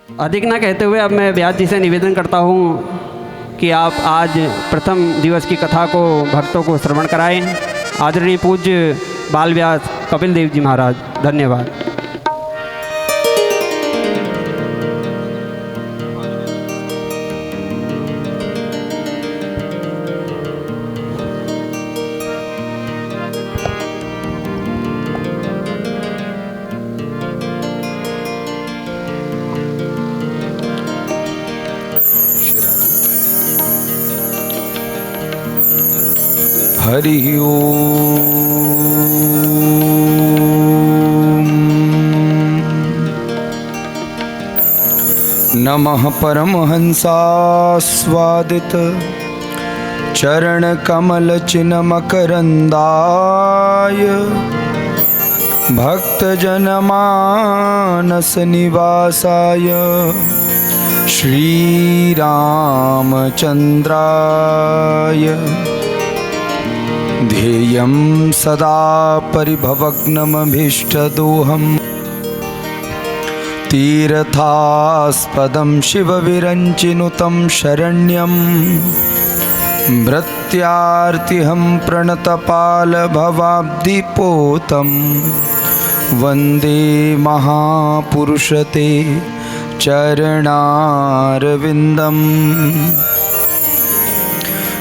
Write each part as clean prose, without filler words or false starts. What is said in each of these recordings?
अधिक ना कहते हुए अब मैं व्यास जी से निवेदन करता हूँ कि आप आज प्रथम दिवस की कथा को भक्तों को श्रवण कराएं। आदरणीय पूज्य बाल व्यास कपिल देव जी महाराज, धन्यवाद। हरि ओम नमः परमहंसास्वादित चरण कमल चिन्मकरंदाय भक्तजनमानस निवासाय श्री रामचंद्राय ध्येयं सदा परिभवग्नमभीष्टदोहम् तीर्थास्पदं शिवविरञ्चिनुतं शरण्यं भृत्यार्तिहं प्रणतपालभवाब्धिपोतं वन्दे महापुरुषते चरणारविन्दम्।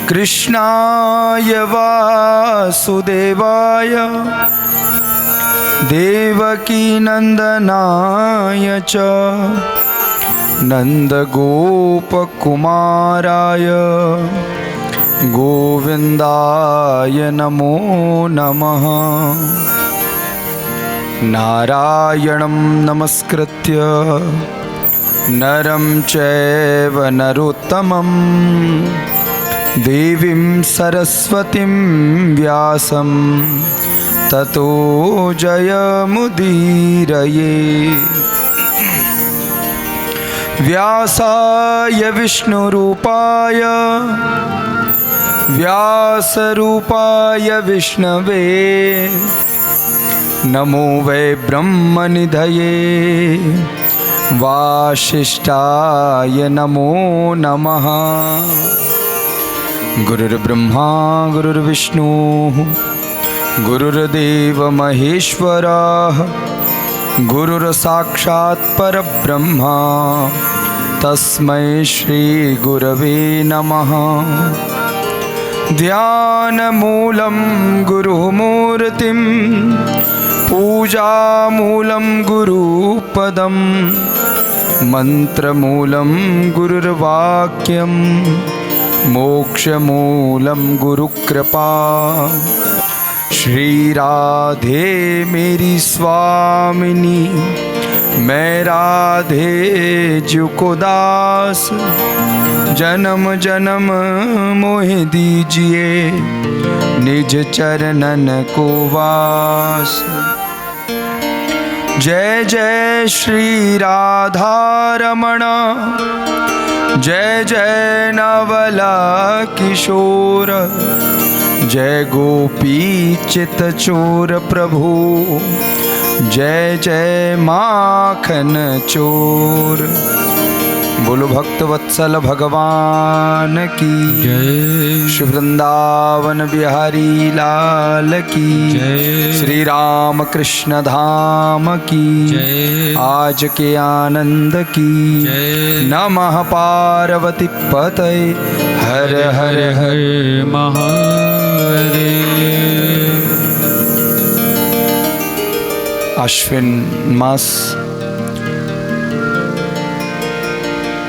कृष्णाय वासुदेवाय देवकीनन्दनाय च नन्दगोपकुमाराय गोविन्दाय नमो नमः। नारायणं नमस्कृत्य नरं चैव नरोत्तमम् देवीं सरस्वतीं व्यासं ततो जयमुदीरये। व्यासाय विष्णुरूपाय व्यासरूपाय विष्णवे नमो वै ब्रह्मनिधये वासिष्ठाय नमो नमः। गुरुर्ब्रह्मा गुरुर्विष्णु गुरुर्देव महेश्वरः गुरुर्साक्षात् परब्रह्म तस्मै श्री गुरवे नमः। ध्यानमूलं गुरुमूर्तिं पूजामूलं गुरुपदं मन्त्रमूलं गुरुर्वाक्यं मोक्षमूलं गुरुकृपा। श्री राधे मेरी स्वामिनी मैं राधे जी को दास जन्म जन्म मोहि दीजिए निज चरणन को वास। जय जय श्री राधा रमण जय जय नवला किशोर जय गोपी चित चोर प्रभु जय जय माखन चोर। बोलो भक्तवत्सल भगवान की जय। श्री वृंदावन बिहारी लाल की जय। श्री राम कृष्ण धाम की जय। आज के आनंद की जय। नमः पार्वती पतये हर हर हर महादेव। आश्विन मास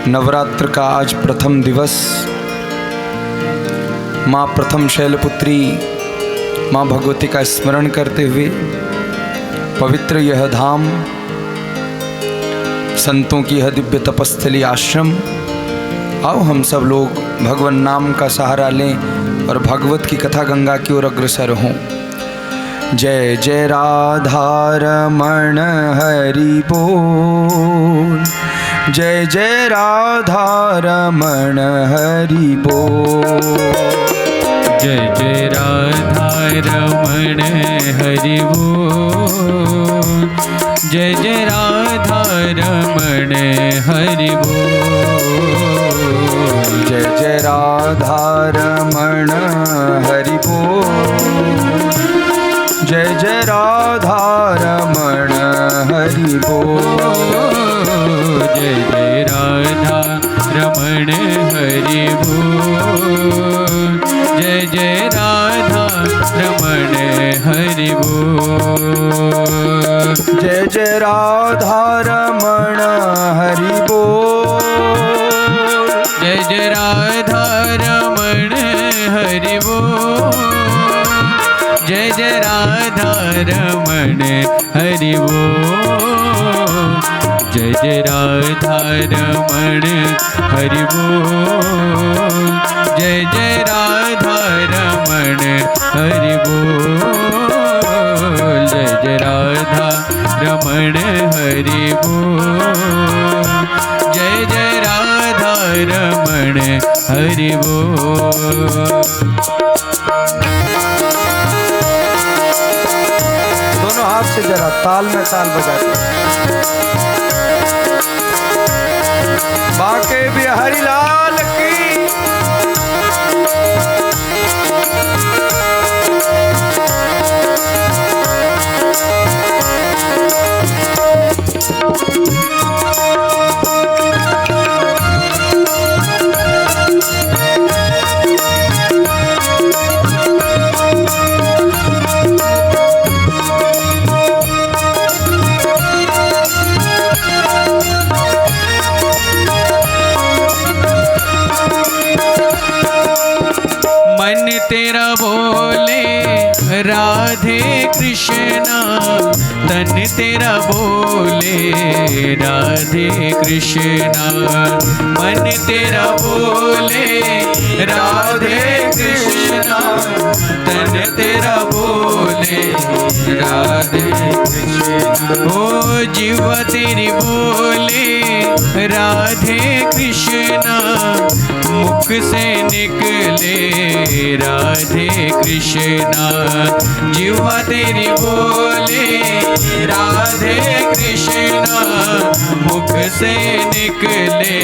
नवरात्र का आज प्रथम दिवस माँ प्रथम शैलपुत्री माँ भगवती का स्मरण करते हुए पवित्र यह धाम संतों की यह दिव्य तपस्थली आश्रम, आओ हम सब लोग भगवान नाम का सहारा लें और भगवत की कथा गंगा की ओर अग्रसर हों। जय जय राधा रमण हरि बोल जय जय राधा रमण हरि बोल जय जय राधा रमण हरि बोल जय जय राधा रमण हरि हरि बोल। जय जय राधा रमण हरि बोल। जय जय राधा रमण हरि बोल। जय जय राधा रमण हरि बोल। जय जय राधा रमण हरि बोल। जय जय राधा रमण हरि बोल। जय जय राधा रमण हरि बोल। दोनों हाथ से जरा ताल में ताल बजाते। बाके बिहारी लाल की। मन तेरा बोले राधे कृष्णा। तन तेरा बोले राधे कृष्णा। मन तेरा बोले राधे कृष्णा। तन तेरा बोले राधे कृष्णा। ओ जीवा तेरी बोले राधे कृष्णा। मुख से निकले राधे कृष्णा। जीवा तेरी बोले राधे कृष्णा। मुख से निकले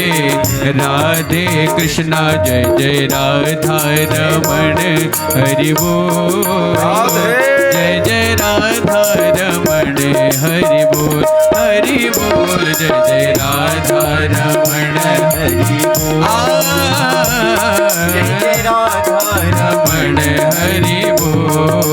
राधे कृष्णा। जय जय राधा रमण हरि बोल। जय जय राधा रमण हरि बोल। हरि बोल। जय जय राधा रमण हरि बोल। जय जय राधा रमण हरि बोल।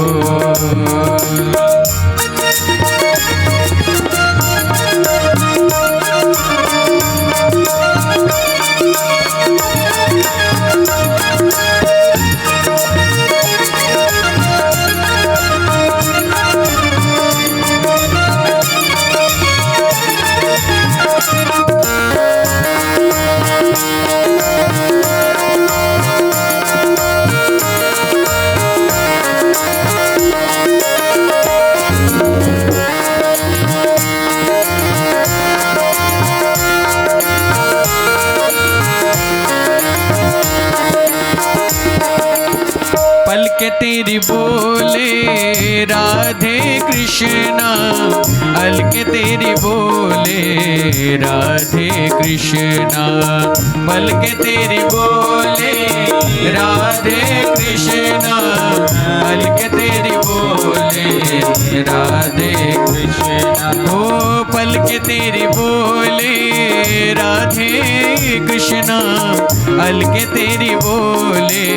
पलके तेरी बोले राधे कृष्णा। अलके तेरी बोले राधे कृष्णा। पलके तेरी बोले राधे कृष्णा। अलके तेरी बोले राधे कृष्णा। ओ पलके तेरी बोले राधे कृष्णा। अलके तेरी बोले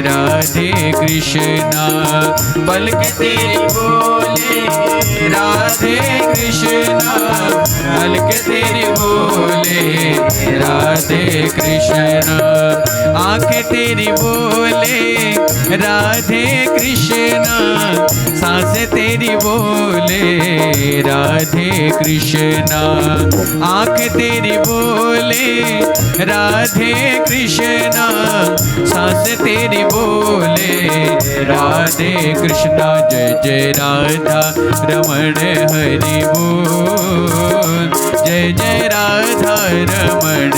राधे कृष्णा। पलके तेरी बोले राधे कृष्णा। अलके तेरी बोले राधे कृष्णा। आंखें तेरी बोले राधे कृष्णा। सांसें तेरी बोले राधे कृष्णा। आंख तेरी बोले राधे कृष्णा। सांस तेरी बोले राधे कृष्णा। जय जय राधा रमण हरि बोल। जय जय राधा रमण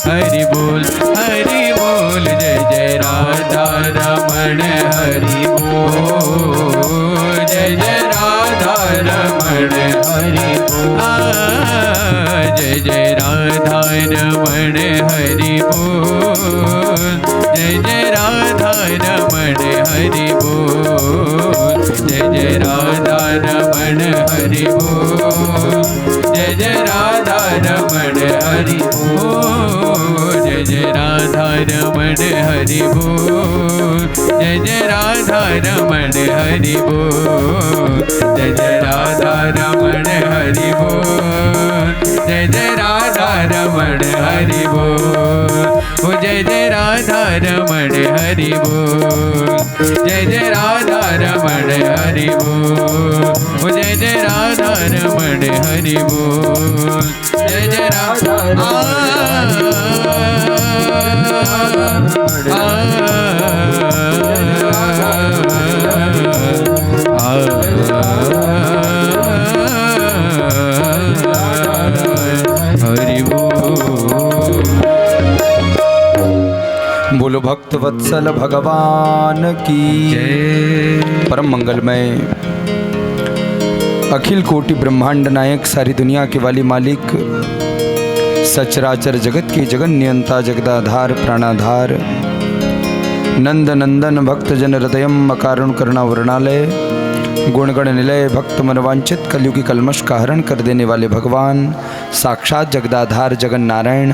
हरि बोल। हरि बोल। जय जय राधा रमण हरि बोल। जय जय राधा रमण हरि बोल। जय जय राधा रमण हरि बोल। जय जय राधा रमण हरि बोल। जय जय राधा रमण हरि बोल। जय जय राधा रमण हरि बोल। जय जय राधा रमण हरि बोल, जय जय राधा रमण हरि बोल, जय जय राधा रमण हरि बोल, जय जय राधा रमण हरि बोल, ओ जय जय राधा रमण हरि बोल, जय जय राधा रमण हरि बोल, ओ जय जय राधा रमण हरि बोल, जय जय राधा हरि बोल। बोलो भक्त वत्सल भगवान की जय। परम मंगलमय अखिल कोटि ब्रह्मांड नायक सारी दुनिया के वाली मालिक सचराचर जगत के जगन नियंता जगदाधार प्राणाधार नंद नंदन भक्त जन हृदयम अकारुण करुणा वर्णालय गुणगण निलय भक्त मनवांचित कलयुगी कलमश का हरण कर देने वाले भगवान साक्षात जगदाधार जगन नारायण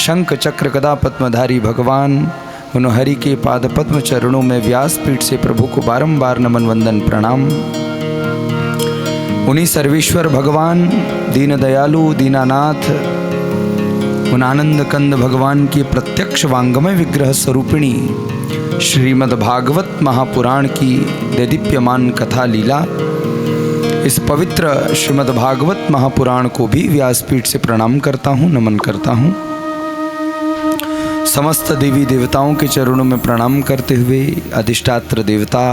शंख चक्र गदा पद्मधारी भगवान उन हरि के पाद पद्म चरणों में व्यासपीठ से प्रभु को बारंबार नमन वंदन प्रणाम। उन्हीं सर्वेश्वर भगवान दीन दयालु दीनानाथ उन आनंद कंद भगवान की प्रत्यक्ष वांगमय विग्रह स्वरूपिणी श्रीमद् भागवत महापुराण की दैदीप्यमान कथा लीला इस पवित्र श्रीमद् भागवत महापुराण को भी व्यासपीठ से प्रणाम करता हूँ, नमन करता हूँ। समस्त देवी देवताओं के चरणों में प्रणाम करते हुए अधिष्ठात्र देवता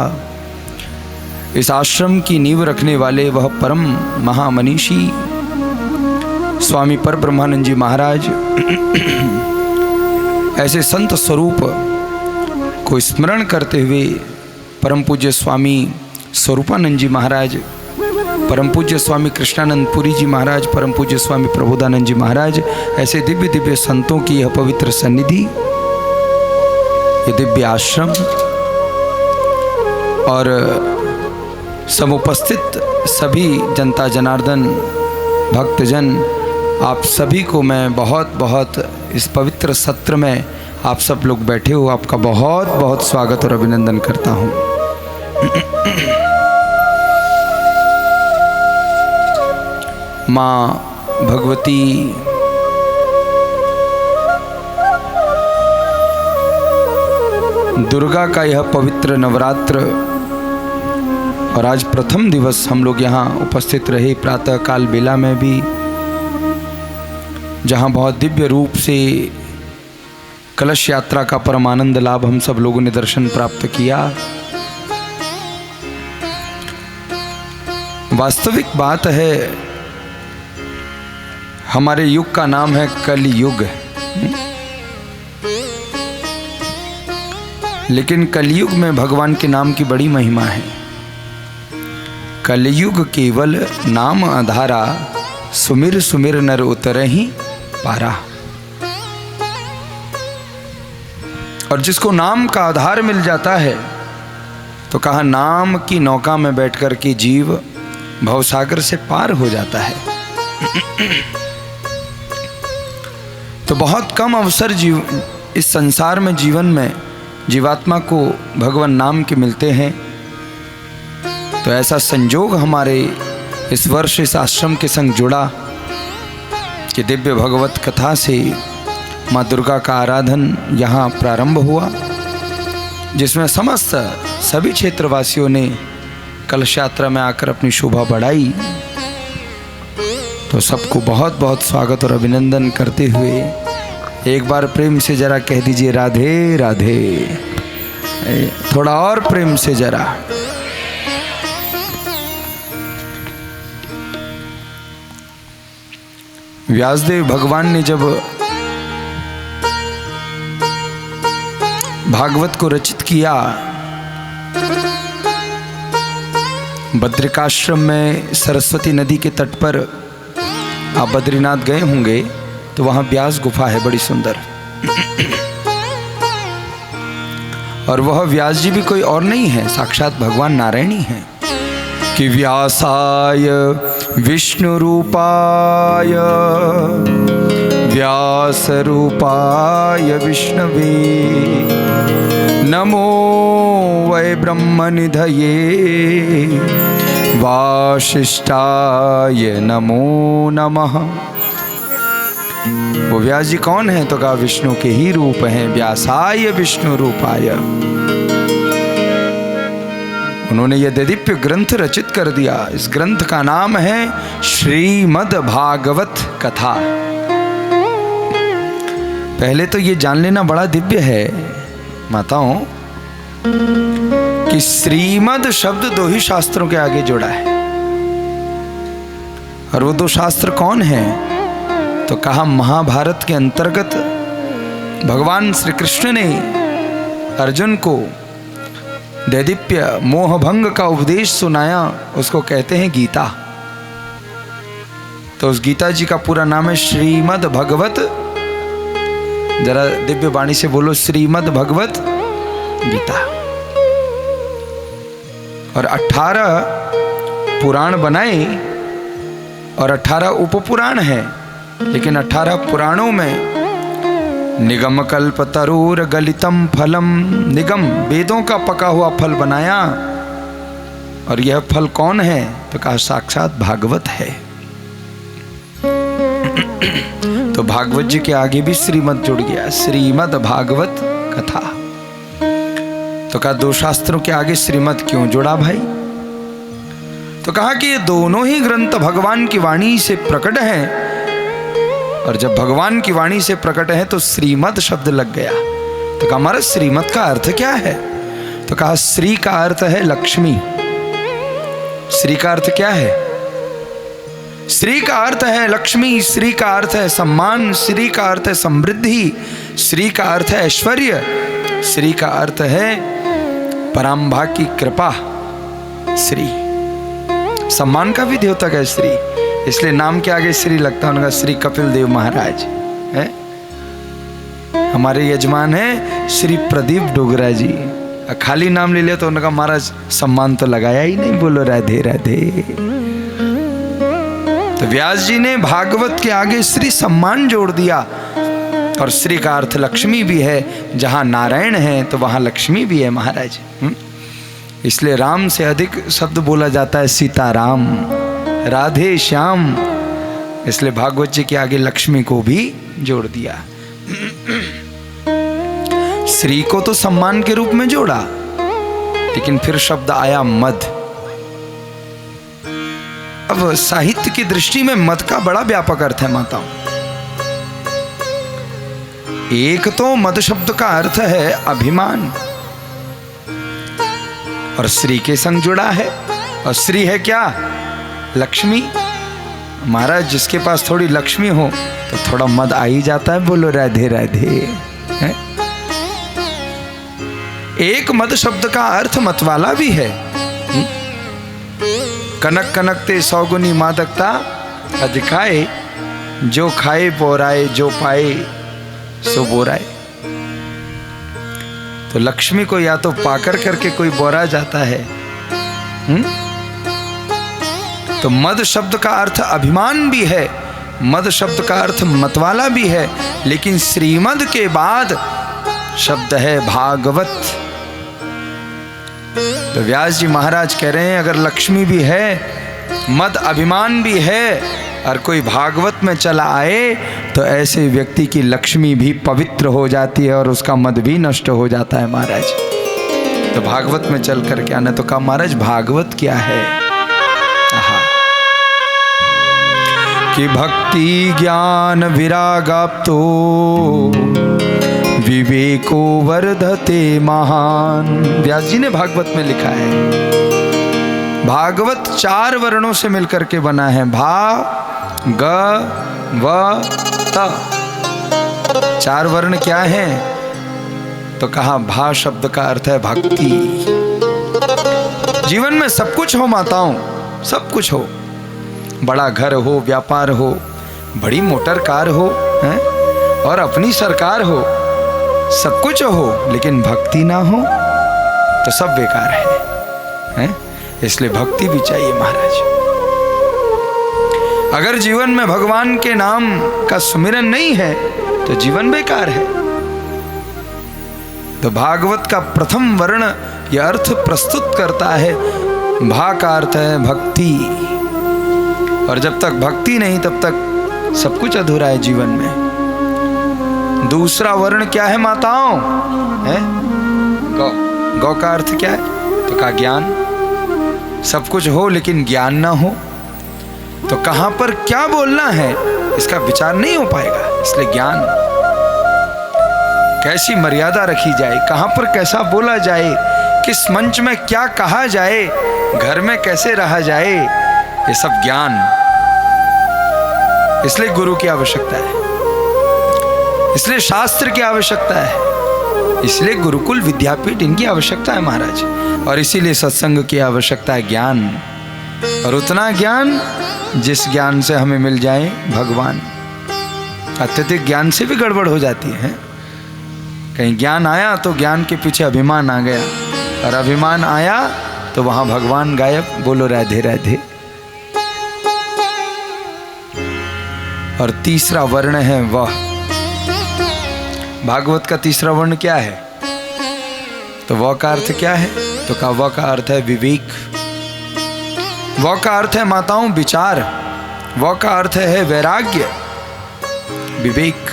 इस आश्रम की नींव रखने वाले वह परम महामनीषी स्वामी पर ब्रह्मानंद जी महाराज ऐसे संत स्वरूप को स्मरण करते हुए परम पूज्य स्वामी स्वरूपानंद जी महाराज, परम पूज्य स्वामी कृष्णानंद पुरी जी महाराज, परम पूज्य स्वामी प्रबोधानंद जी महाराज, ऐसे दिव्य दिव्य संतों की यह पवित्र सन्निधि, ये दिव्य आश्रम और समुपस्थित सभी जनता जनार्दन भक्तजन, आप सभी को मैं बहुत बहुत इस पवित्र सत्र में आप सब लोग बैठे हो, आपका बहुत बहुत स्वागत और अभिनंदन करता हूँ। माँ भगवती दुर्गा का यह पवित्र नवरात्र और आज प्रथम दिवस हम लोग यहाँ उपस्थित रहे प्रातः काल बेला में भी, जहाँ बहुत दिव्य रूप से कलश यात्रा का परम आनंद लाभ हम सब लोगों ने दर्शन प्राप्त किया। वास्तविक बात है, हमारे युग का नाम है कलयुग, लेकिन कलयुग में भगवान के नाम की बड़ी महिमा है। कलयुग केवल नाम आधारा, सुमिर सुमिर नर उतरहि पारा। और जिसको नाम का आधार मिल जाता है तो कहा नाम की नौका में बैठकर के जीव भवसागर से पार हो जाता है। तो बहुत कम अवसर इस संसार में जीवन में जीवात्मा को भगवान नाम के मिलते हैं। तो ऐसा संजोग हमारे इस वर्ष इस आश्रम के संग जुड़ा कि दिव्य भगवत कथा से माँ दुर्गा का आराधन यहाँ प्रारंभ हुआ, जिसमें समस्त सभी क्षेत्रवासियों ने कलश यात्रा में आकर अपनी शोभा बढ़ाई। तो सबको बहुत बहुत स्वागत और अभिनंदन करते हुए एक बार प्रेम से जरा कह दीजिए राधे राधे, थोड़ा और प्रेम से जरा। व्यासदेव भगवान ने जब भागवत को रचित किया, बद्रिकाश्रम में सरस्वती नदी के तट पर आप बद्रीनाथ गए होंगे तो वहाँ व्यास गुफा है बड़ी सुंदर। और वह व्यास जी भी कोई और नहीं है, साक्षात भगवान नारायण ही है। कि व्यासाय विष्णु रूपाय व्यासाय व्यासरूपाय विष्णवे नमो वै ब्रह्मनिधये वासिष्ठाय नमो नमः। वो व्यास जी कौन है? तो कहा विष्णु के ही रूप हैं, व्यासाय विष्णु रूपाय। उन्होंने यह दिव्य ग्रंथ रचित कर दिया। इस ग्रंथ का नाम है श्रीमद् भागवत कथा। पहले तो ये जान लेना बड़ा दिव्य है माताओं कि श्रीमद् शब्द दो ही शास्त्रों के आगे जोड़ा है। और वो दो शास्त्र कौन हैं? तो कहा महाभारत के अंतर्गत भगवान श्री कृष्ण ने अर्जुन को दैदीप्य मोहभंग का उपदेश सुनाया, उसको कहते हैं गीता। तो उस गीता जी का पूरा नाम है श्रीमद् भगवत, जरा दिव्य वाणी से बोलो, श्रीमद् भगवत गीता। और 18 पुराण बनाए और 18 उपपुराण है, लेकिन 18 पुराणों में निगम कल्प तरूर गलितम फलम, निगम वेदों का पका हुआ फल बनाया। और यह फल कौन है? तो कहा साक्षात भागवत है। तो भागवत जी के आगे भी श्रीमद् जुड़ गया, श्रीमद् भागवत कथा। तो कहा दो शास्त्रों के आगे श्रीमद् क्यों जुड़ा भाई? तो कहा कि ये दोनों ही ग्रंथ भगवान की वाणी से प्रकट हैं, और जब भगवान की वाणी से प्रकट है तो श्रीमद् शब्द लग गया। तो कहा हमारा श्रीमद् का अर्थ क्या है? तो कहा श्री का अर्थ है लक्ष्मी। श्री का अर्थ क्या है? श्री का अर्थ है लक्ष्मी, श्री का अर्थ है सम्मान, श्री का अर्थ है समृद्धि, श्री का अर्थ है ऐश्वर्य, श्री का अर्थ है पराम्भा की कृपा। श्री सम्मान का भी द्योतक है श्री, इसलिए नाम के आगे श्री लगता है। उनका श्री कपिल देव महाराज है, हमारे यजमान है श्री प्रदीप डोगरा जी। खाली नाम ले लिया तो उनका महाराज सम्मान तो लगाया ही नहीं, बोलो राधे राधे। तो व्यास जी ने भागवत के आगे श्री सम्मान जोड़ दिया। और श्री का अर्थ लक्ष्मी भी है, जहां नारायण है तो वहां लक्ष्मी भी है महाराज। इसलिए राम से अधिक शब्द बोला जाता है सीताराम, राधे श्याम। इसलिए भागवत जी के आगे लक्ष्मी को भी जोड़ दिया। श्री को तो सम्मान के रूप में जोड़ा, लेकिन फिर शब्द आया मद। अब साहित्य की दृष्टि में मद का बड़ा व्यापक अर्थ है माताओं। एक तो मद शब्द का अर्थ है अभिमान, और श्री के संग जुड़ा है। और श्री है क्या? लक्ष्मी। महाराज जिसके पास थोड़ी लक्ष्मी हो तो थोड़ा मद आ ही जाता है, बोलो राधे राधे है? एक मद शब्द का अर्थ मतवाला भी है। कनक कनकते सौगुनी मादकता अधिकाए, जो खाए बोराए, जो पाए सो बोराए। तो लक्ष्मी को या तो पाकर करके कोई बोरा जाता है। तो मद शब्द का अर्थ अभिमान भी है, मद शब्द का अर्थ मतवाला भी है, लेकिन श्रीमद के बाद शब्द है भागवत। तो व्यास जी महाराज कह रहे हैं अगर लक्ष्मी भी है, मद अभिमान भी है, और कोई भागवत में चला आए तो ऐसे व्यक्ति की लक्ष्मी भी पवित्र हो जाती है और उसका मद भी नष्ट हो जाता है महाराज। तो भागवत में चल कर के आना। तो कहा महाराज भागवत क्या है? कि भक्ति ज्ञान विरागाप्तो विवेको वर्धते महान। व्यास जी ने भागवत में लिखा है भागवत 4 वर्णों से मिलकर के बना है, भा ग व त। 4 वर्ण क्या हैं? तो कहा भा शब्द का अर्थ है भक्ति। जीवन में सब कुछ हो माताओं, सब कुछ हो, बड़ा घर हो, व्यापार हो, बड़ी मोटर कार हो है? और अपनी सरकार हो, सब कुछ हो, लेकिन भक्ति ना हो तो सब बेकार है? इसलिए भक्ति भी चाहिए महाराज। अगर जीवन में भगवान के नाम का सुमिरन नहीं है तो जीवन बेकार है। तो भागवत का प्रथम वर्ण यह अर्थ प्रस्तुत करता है। भा का अर्थ है भक्ति, और जब तक भक्ति नहीं तब तक सब कुछ अधूरा है जीवन में। दूसरा वर्ण क्या है माताओं? है गौ। गौ का अर्थ क्या है? तो का ज्ञान। सब कुछ हो लेकिन ज्ञान ना हो तो कहां पर क्या बोलना है इसका विचार नहीं हो पाएगा। इसलिए ज्ञान, कैसी मर्यादा रखी जाए, कहां पर कैसा बोला जाए, किस मंच में क्या कहा जाए, घर में कैसे रहा जाए, ये सब ज्ञान। इसलिए गुरु की आवश्यकता है, इसलिए शास्त्र की आवश्यकता है, इसलिए गुरुकुल विद्यापीठ इनकी आवश्यकता है महाराज। और इसीलिए सत्संग की आवश्यकता है ज्ञान, और उतना ज्ञान जिस ज्ञान से हमें मिल जाए भगवान। अत्यधिक ज्ञान से भी गड़बड़ हो जाती है। कहीं ज्ञान आया तो ज्ञान के पीछे अभिमान आ गया, और अभिमान आया तो वहां भगवान गायब। बोलो राधे राधे। और तीसरा वर्ण है वह। भागवत का तीसरा वर्ण क्या है? तो वह का अर्थ क्या है? तो का वह का अर्थ है विवेक। वह का अर्थ है माताओं विचार। वह का अर्थ है वैराग्य, विवेक।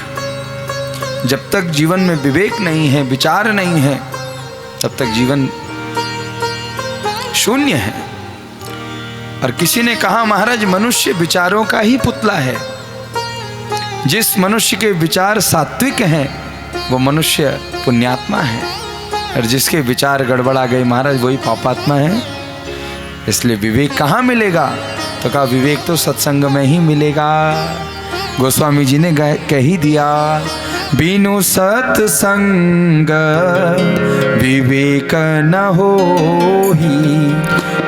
जब तक जीवन में विवेक नहीं है, विचार नहीं है, तब तक जीवन शून्य है। और किसी ने कहा महाराज मनुष्य विचारों का ही पुतला है। जिस मनुष्य के विचार सात्विक हैं वो मनुष्य पुण्यात्मा है, और जिसके विचार गड़बड़ा गए महाराज वही पापात्मा है। इसलिए विवेक कहाँ मिलेगा? तो कहा विवेक तो सत्संग में ही मिलेगा। गोस्वामी जी ने कह ही दिया, बिनु सत्संग विवेक न होही।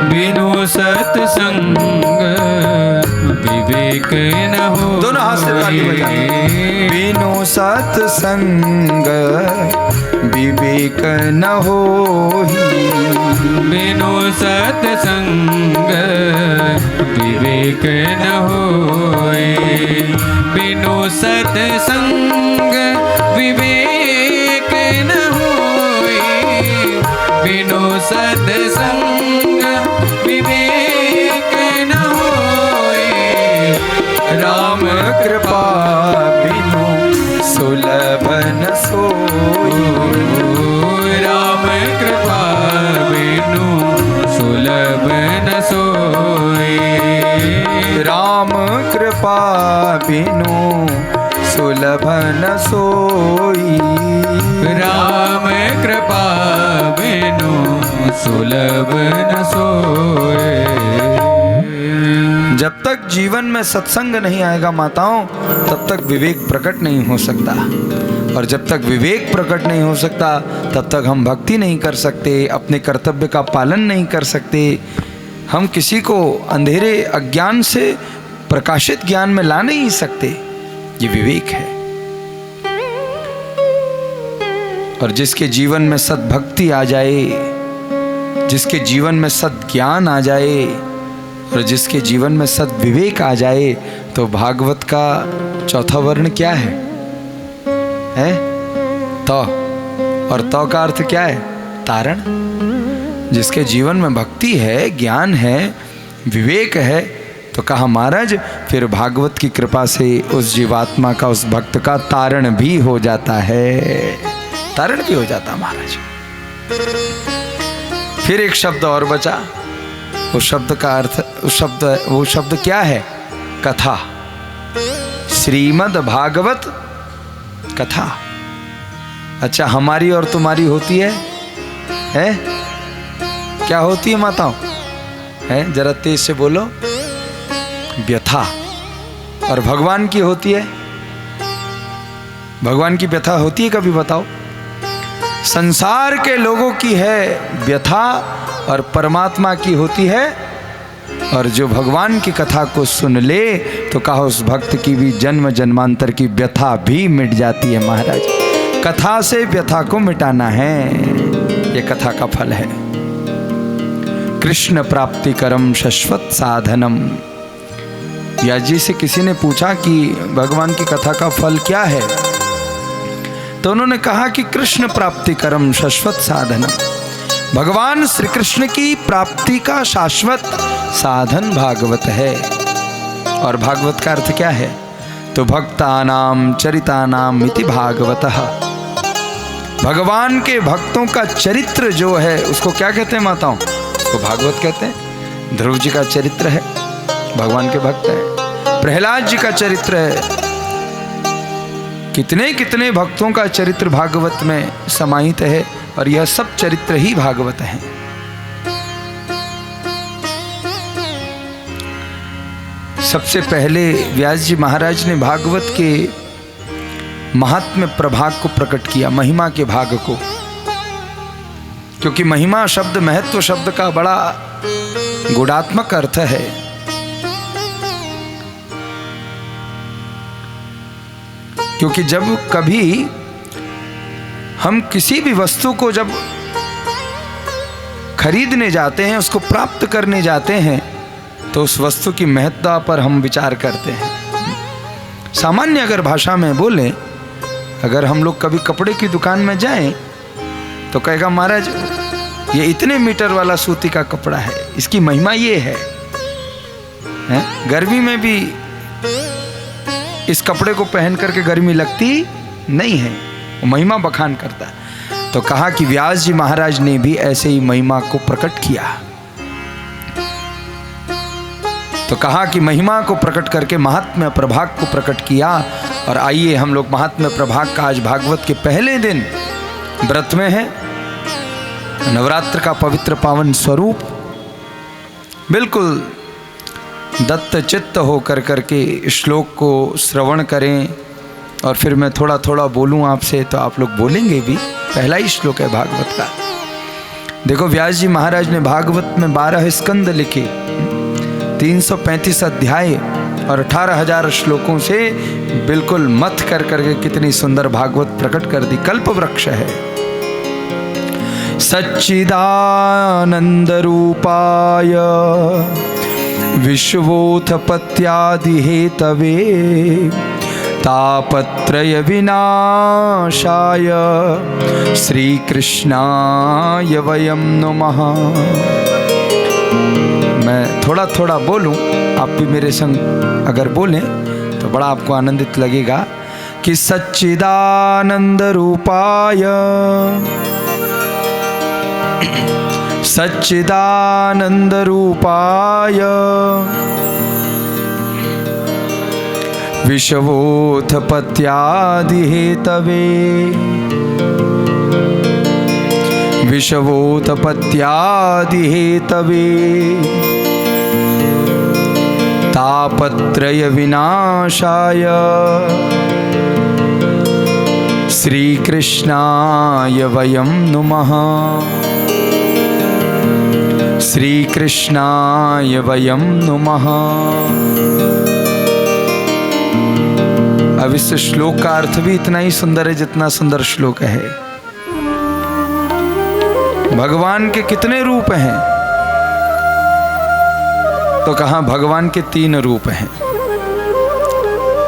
बिनु सत्संग विवेक न हो। दोनों हाथ से ताली बजाओ। बिनु सत्संग विवेक न होही। बिनु सत्संग विवेक न होए। बिनु सत्संग विवेक न होए। बिनु सत्संग विवेक न होए। राम कृपा बिनु सुलभ न सोई। राम कृपा बिनु सुलभ न सोए। राम कृपा बिनु सुलभ न सोई। राम कृपा बिनु सुलभ न सोए। जब तक जीवन में सत्संग नहीं आएगा माताओं, तब तक विवेक प्रकट नहीं हो सकता, और जब तक विवेक प्रकट नहीं हो सकता तब तक हम भक्ति नहीं कर सकते, अपने कर्तव्य का पालन नहीं कर सकते। हम किसी को अंधेरे अज्ञान से प्रकाशित ज्ञान में ला नहीं सकते। ये विवेक है। और जिसके जीवन में सद्भक्ति आ जाए, जिसके जीवन में सद्ज्ञान आ जाए, और जिसके जीवन में सद्विवेक आ जाए, तो भागवत का चौथा वर्ण क्या है? तो। और तो का अर्थ क्या है? तारण। जिसके जीवन में भक्ति है, ज्ञान है, विवेक है, तो कहा महाराज फिर भागवत की कृपा से उस जीवात्मा का, उस भक्त का तारण भी हो जाता है। तारण भी हो जाता महाराज। फिर एक शब्द और बचा। उस शब्द का अर्थ, वो शब्द क्या है? कथा। श्रीमद् भागवत कथा। अच्छा, हमारी और तुम्हारी होती है? क्या होती है माताओं? जरा तेज से बोलो। व्यथा। और भगवान की होती है? भगवान की व्यथा होती है कभी बताओ? संसार के लोगों की है व्यथा, और परमात्मा की होती है। और जो भगवान की कथा को सुन ले तो कहा उस भक्त की भी जन्म जन्मांतर की व्यथा भी मिट जाती है महाराज। कथा से व्यथा को मिटाना है, ये कथा का फल है। कृष्ण प्राप्ति करम शाश्वत साधनम। व्यास जी से किसी ने पूछा कि भगवान की कथा का फल क्या है? तो उन्होंने कहा कि कृष्ण प्राप्ति करम शाश्वत साधनम, भगवान श्री कृष्ण की प्राप्ति का शाश्वत साधन भागवत है। और भागवत का अर्थ क्या है? तो भक्तानाम चरितानाम इति भागवतः, भगवान के भक्तों का चरित्र जो है उसको क्या कहते हैं माताओं? उसको भागवत कहते हैं। ध्रुव जी का चरित्र है, भगवान के भक्त हैं। प्रहलाद जी का चरित्र है। कितने कितने भक्तों का चरित्र भागवत में समाहित है, और यह सब चरित्र ही भागवत हैं। सबसे पहले व्यास जी महाराज ने भागवत के महात्म्य प्रभाग को प्रकट किया, महिमा के भाग को, क्योंकि महिमा शब्द, महत्व शब्द का बड़ा गुणात्मक अर्थ है। क्योंकि जब कभी हम किसी भी वस्तु को जब खरीदने जाते हैं, उसको प्राप्त करने जाते हैं, तो उस वस्तु की महत्ता पर हम विचार करते हैं। सामान्य अगर भाषा में बोलें, अगर हम लोग कभी कपड़े की दुकान में जाएं तो कहेगा महाराज ये इतने मीटर वाला सूती का कपड़ा है, इसकी महिमा ये है? गर्मी में भी इस कपड़े को पहन करके गर्मी लगती नहीं है, वो महिमा बखान करता है। तो कहा कि व्यास जी महाराज ने भी ऐसे ही महिमा को प्रकट किया। तो कहा कि महिमा को प्रकट करके महात्म्य प्रभाग को प्रकट किया। और आइए हम लोग महात्म्य प्रभाग का आज भागवत के पहले दिन व्रत में है, नवरात्र का पवित्र पावन स्वरूप, बिल्कुल दत्त चित्त होकर करके श्लोक को श्रवण करें। और फिर मैं थोड़ा थोड़ा बोलूं आपसे, तो आप लोग बोलेंगे भी। पहला ही श्लोक है भागवत का। देखो व्यास जी महाराज ने भागवत में 12 स्कंद लिखे, 335 अध्याय और 18,000 श्लोकों से बिल्कुल मथ कर करके कितनी सुंदर भागवत प्रकट कर दी। कल्प वृक्ष है। सच्चिदानंद रूपाय विश्वोत्पत्त्यादि हेतवे तापत्रय विनाशाय श्री कृष्णाय वयं नमः। मैं थोड़ा थोड़ा बोलूं, आप भी मेरे संग अगर बोलें तो बड़ा आपको आनंदित लगेगा। कि सच्चिदानंद रूपाय, सच्चिदानंद रूपाय विश्वोत्पत्त्यादि हेतवे, विश्वोत्पत्त्यादि हेतवे तापत्रय विनाशाय श्री कृष्णाय वयं नुमः। श्री कृष्णाय वयं नुमः। अब इस श्लोक का अर्थ भी इतना ही सुंदर है जितना सुंदर श्लोक है। भगवान के कितने रूप हैं? तो कहा भगवान के 3 रूप हैं।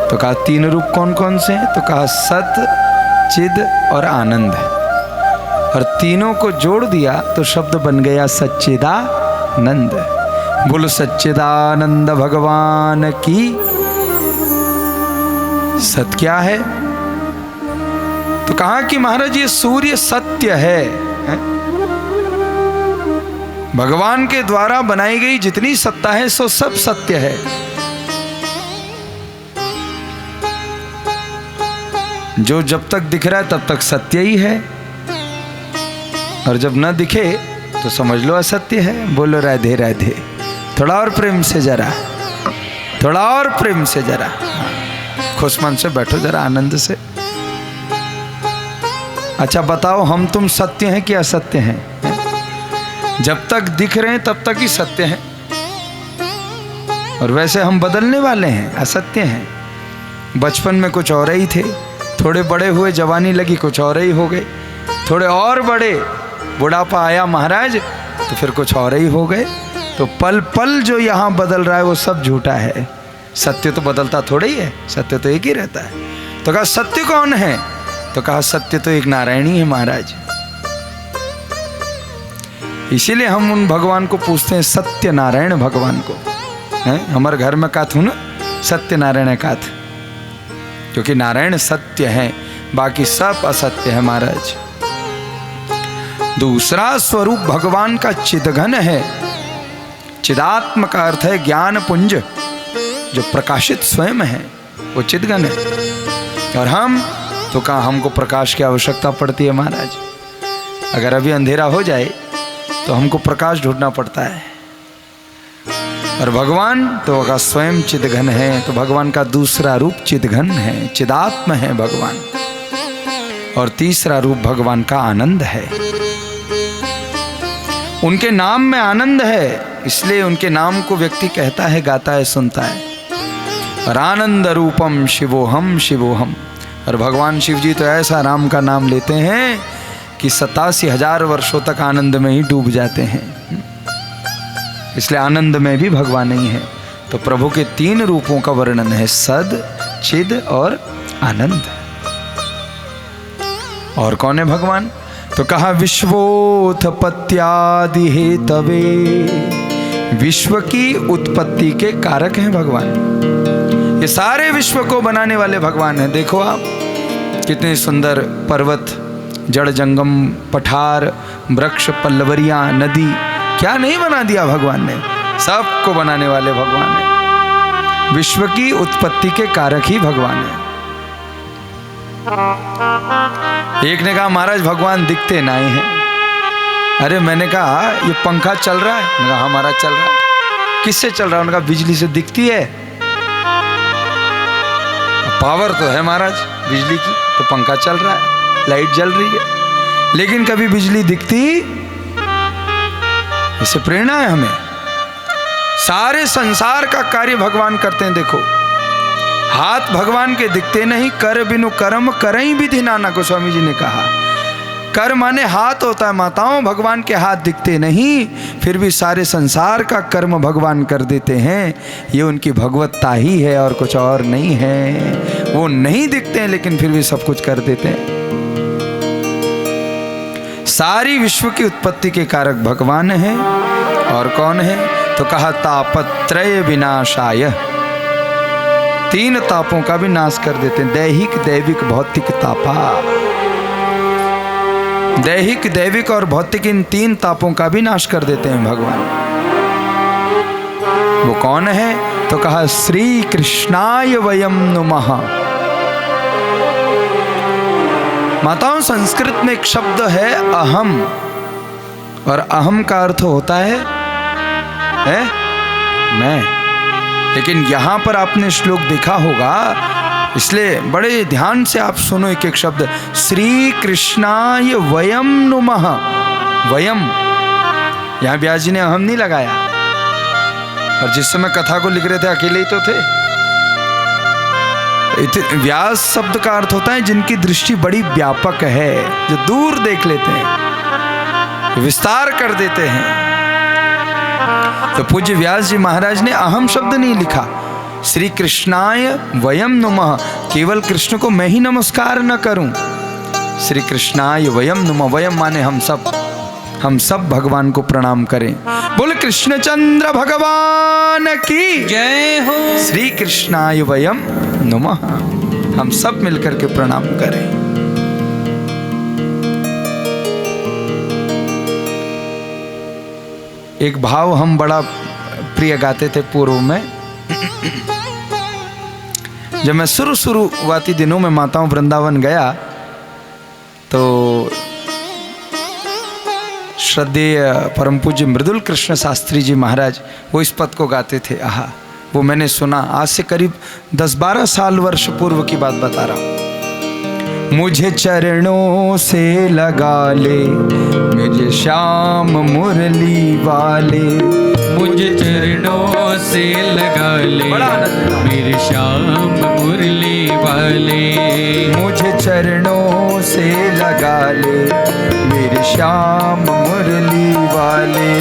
तो कहा 3 रूप कौन कौन से हैं? तो कहा सत, चिद और आनंद। और तीनों को जोड़ दिया तो शब्द बन गया सच्चिदानंद। बोलो सच्चिदानंद भगवान की। सत्य क्या है? तो कहा कि महाराज ये सूर्य सत्य है। भगवान के द्वारा बनाई गई जितनी सत्ता है सो सब सत्य है। जो जब तक दिख रहा है तब तक सत्य ही है, और जब न दिखे तो समझ लो असत्य है। बोलो राधे राधे। थोड़ा और प्रेम से जरा, थोड़ा और प्रेम से जरा, खुश मन से बैठो जरा, आनंद से। अच्छा बताओ, हम तुम सत्य हैं कि असत्य हैं? जब तक दिख रहे हैं तब तक ही सत्य है, और वैसे हम बदलने वाले हैं, असत्य हैं। बचपन में कुछ और ही थे, थोड़े बड़े हुए, जवानी लगी, कुछ और ही हो गए, थोड़े और बड़े, बुढ़ापा आया महाराज, तो फिर कुछ और ही हो गए। तो पल पल जो यहाँ बदल रहा है वो सब झूठा है। सत्य तो बदलता थोड़ा ही है, सत्य तो एक ही रहता है। तो कहा सत्य कौन है? तो कहा सत्य तो एक नारायण ही है महाराज। इसीलिए हम उन भगवान को पूछते हैं सत्य नारायण भगवान को। हैं हमारे घर में काथ हूँ ना, सत्य नारायण काथ, क्योंकि नारायण सत्य है, बाकी सब असत्य है महाराज। दूसरा स्वरूप भगवान का चिदघन है। चिदात्म का अर्थ है ज्ञान पुंज, जो प्रकाशित स्वयं है वो चिदघन है। और हम तो कहाँ हमको प्रकाश की आवश्यकता पड़ती है महाराज। अगर अभी अंधेरा हो जाए तो हमको प्रकाश ढूंढना पड़ता है। और भगवान तो का स्वयं चिदघन है, तो भगवान का दूसरा रूप चिदघन है, चिदात्म है भगवान। और तीसरा रूप भगवान का आनंद है। उनके नाम में आनंद है, इसलिए उनके नाम को व्यक्ति कहता है, गाता है, सुनता है। और आनंद रूपम शिवोहम शिवोहम। और भगवान शिव जी तो ऐसा राम का नाम लेते हैं कि 87,000 वर्षों तक आनंद में ही डूब जाते हैं। इसलिए आनंद में भी भगवान ही है। तो प्रभु के 3 रूपों का वर्णन है, सद, चिद और आनंद। और कौन है भगवान? तो कहा विश्वोत्पत्त्यादि हेतवे, विश्व की उत्पत्ति के कारक हैं भगवान। ये सारे विश्व को बनाने वाले भगवान हैं। देखो आप कितने सुंदर पर्वत, जड़ जंगम, पठार, वृक्ष, पल्लवरियां, नदी, क्या नहीं बना दिया भगवान ने। सबको बनाने वाले भगवान है। विश्व की उत्पत्ति के कारक ही भगवान है। एक ने कहा महाराज भगवान दिखते नहीं हैं। अरे मैंने कहा ये पंखा चल रहा है? मैंने कहा हमारा चल रहा है। किससे चल रहा है? उन्होंने कहा बिजली से। दिखती है? पावर तो है महाराज बिजली की, तो पंखा चल रहा है, लाइट जल रही है। लेकिन कभी बिजली दिखती? इससे प्रेरणा है हमें। सारे संसार का कार्य भगवान करते हैं। देखो हाथ भगवान के दिखते नहीं, कर बिनु कर्म करई विधि नाना, गोस्वामी जी ने कहा। कर माने हाथ होता है माताओं, भगवान के हाथ दिखते नहीं, फिर भी सारे संसार का कर्म भगवान कर देते हैं। ये उनकी भगवत्ता ही है और कुछ और नहीं है। वो नहीं दिखते हैं लेकिन फिर भी सब कुछ कर देते हैं। सारी विश्व की उत्पत्ति के कारक भगवान हैं। और कौन है? तो कहा तापत्रय विनाशाय, 3 तापों का भी नाश कर देते हैं। दैहिक, दैविक, भौतिक तापा। दैहिक, दैविक और भौतिक, इन 3 तापों का भी नाश कर देते हैं भगवान। वो कौन है? तो कहा श्री कृष्णाय वयम नुमः। माताओं संस्कृत में एक शब्द है अहम, और अहम का अर्थ होता है मैं। लेकिन यहां पर आपने श्लोक देखा होगा, इसलिए बड़े ध्यान से आप सुनो एक एक शब्द। श्री कृष्णाय वयम नुमः। वयम, यहां व्यास जी ने अहम नहीं लगाया। और जिस समय कथा को लिख रहे थे अकेले ही तो थे। व्यास शब्द का अर्थ होता है जिनकी दृष्टि बड़ी व्यापक है, जो दूर देख लेते हैं, विस्तार कर देते हैं। तो पूज्य व्यास जी महाराज ने अहम शब्द नहीं लिखा। श्री कृष्णाय वयम नुमः, केवल कृष्ण को मैं ही नमस्कार न करूं। श्री कृष्णाय वयम नुमः, वयम माने हम सब भगवान को प्रणाम करें। बोल कृष्णचंद्र भगवान की जय हो। श्री कृष्णाय वयम नुमः, हम सब मिलकर के प्रणाम करें। एक भाव हम बड़ा प्रिय गाते थे पूर्व में। जब मैं शुरुआती दिनों में माताओं वृंदावन गया तो श्रद्धेय परम पूज्य मृदुल कृष्ण शास्त्री जी महाराज वो इस पद को गाते थे। आहा, वो मैंने सुना आज से करीब 10-12 साल वर्ष पूर्व की बात बता रहा हूँ। मुझे चरणों से लगा ले मुझे श्याम मुरली वाले, मुझे चरणों से लगा ले मेरे श्याम मुरली वाले। मुझे चरणों से लगा ले मेरे श्याम मुरली वाले।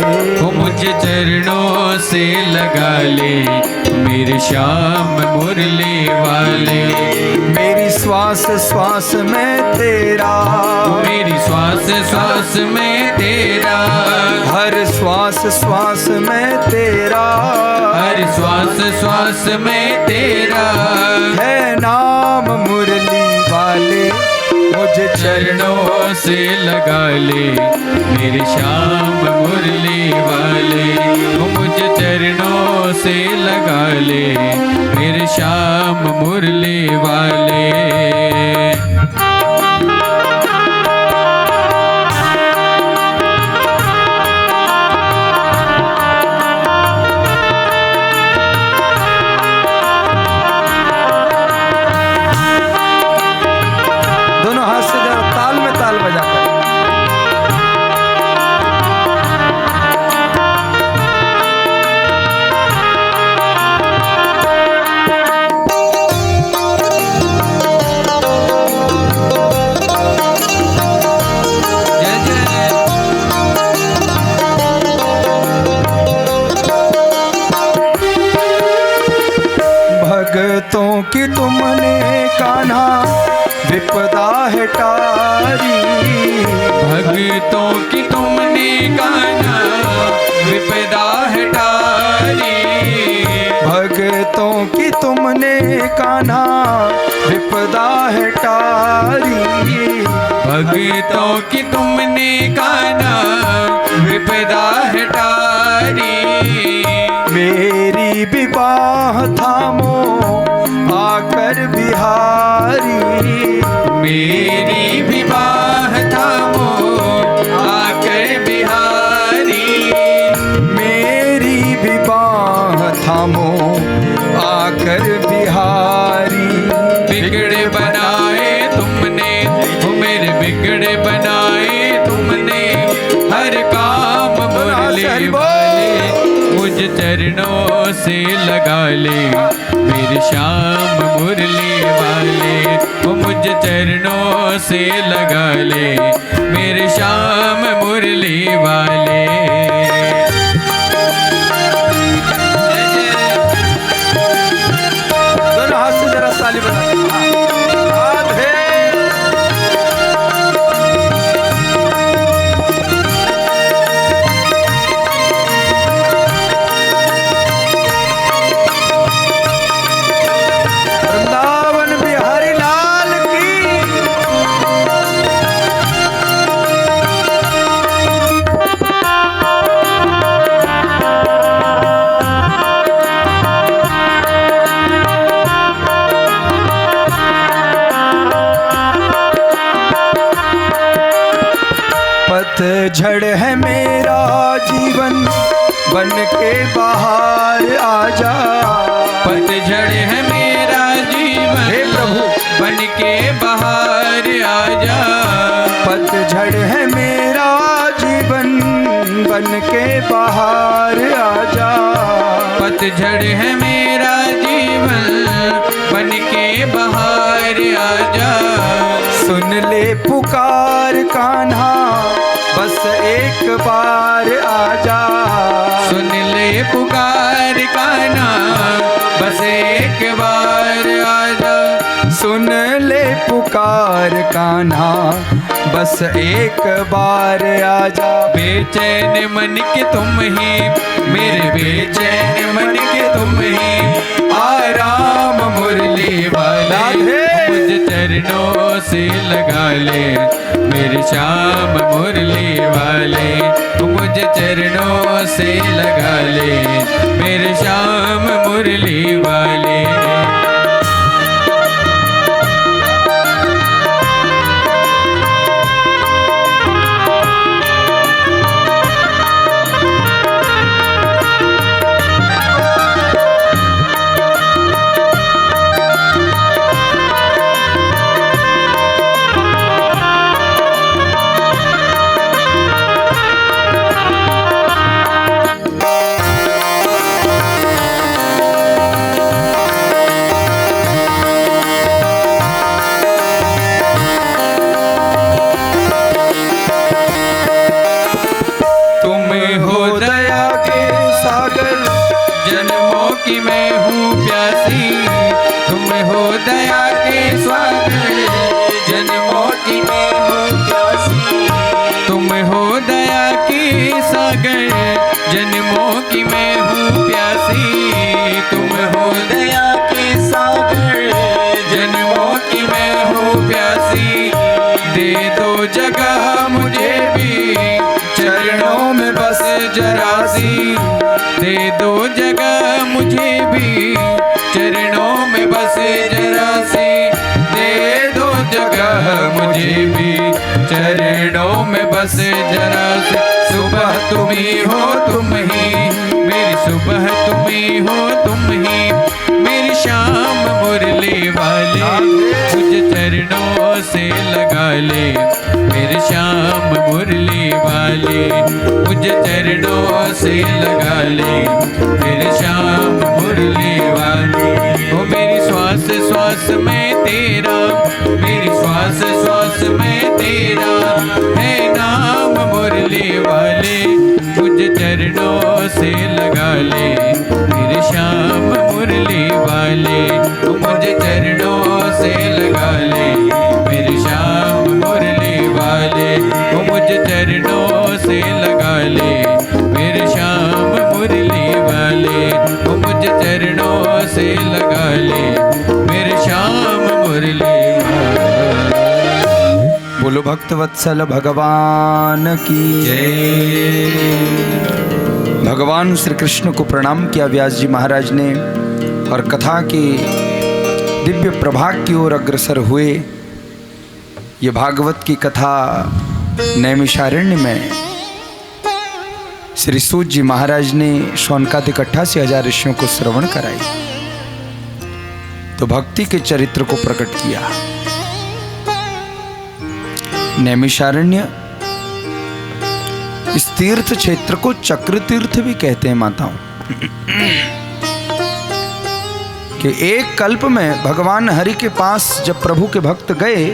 मुझे चरणों से लगा ले मेरे श्याम मुरली वाले। मेरी श्वास श्वास में तेरा, मेरी श्वास श्वास में तेरा, हर श्वास श्वास में तेरा, हर श्वास श्वास में तेरा है नाम मुरली वाले, मुझे चरणों से लगा ले मेरे श्याम मुरली वाले, मुझे चरणों से लगा ले मेरे श्याम मुरली वाले। दोनों हाथ से जरा ताल में ताल बजा कर। भगतों की तुमने कान्हा विपदा है टारी, भगतों की तुमने कान्हा विपदा है टारी, भगतों की तुमने कान्हा विपदा है टारी, भगतों की तुमने कान्हा विपदा है टारी, मेरी विवाह थामो आकर बिहारी, मेरी विवाह थामो आकर बिहारी, मेरी विवाह थामो आकर बिहारी, बिगड़े बनाए तुमने, मेरे बिगड़े बनाए तुमने, हर काम मुरली वाले, मुझ चरणों से लगा ले मेरे श्याम मुरली वाले, वो मुझ चरणों से लगा ले मेरे श्याम मुरली वाले। दोनों हाथ से जरा ताली बजा। वृंदावन बिहारी लाल की। पतझड़ है मेरा जीवन बन के बाहर आजा, पतझड़ है मेरा जीवन, हे प्रभु बन के बाहर आजा, पतझड़ है मेरा जीवन बन के बाहर आजा, पतझड़ है मेरा जीवन बन के बाहर आजा, सुन ले पुकार कान्हा बस एक बार आजा, सुन ले पुकार कान्हा बस एक बार आजा, सुन ले पुकार कान्हा बस एक बार आजा, बेचैन मन के तुम ही, मेरे बेचैन मन के तुम ही, आराम मुरली वाले, मुझ चरणों से लगा ले मेरे श्याम मुरली वाले, मुझ चरणों से लगा ले मेरे श्याम मुरली वाले। जगह मुझे भी चरणों में बस जरा सी, दे दो जगह मुझे भी चरणों में बस जरा सी, दे दो जगह मुझे भी चरणों में बस जरा सी। सुबह तुम ही हो तुम ही मेरी, सुबह तुम ही हो तुम ही मेरी शाम मुरली वाले, मुझे चरणों से लगा ले मेरे श्याम मुरली वाले, मुझे चरणों से लगा ले मेरे श्याम मुरली वाले। ओ मेरी श्वास श्वास में तेरा, मेरी श्वास श्वास में तेरा है नाम मुरली वाले, मुझे चरणों से लगा ले मेरे श्याम मुरली वाले, मुझे चरणों से लगा ले मेरे श्याम मुरली वाले, मुझे चरणों से लगा ले मेरे श्याम मुरली वाले, मुझे चरणों से लगा ले मेरे श्याम मुरली वाले। बोलो भक्तवत्सल भगवान की जय। भगवान श्री कृष्ण को प्रणाम किया व्यास जी महाराज ने और कथा के दिव्य प्रभाग की ओर अग्रसर हुए। ये भागवत की कथा नैमिषारण्य में श्री सूत जी महाराज ने शौनकादिक 88,000 ऋषियों को श्रवण कराई, तो भक्ति के चरित्र को प्रकट किया। नैमिषारण्य इस तीर्थ क्षेत्र को चक्र तीर्थ भी कहते हैं माताओं, कि एक कल्प में भगवान हरि के पास जब प्रभु के भक्त गए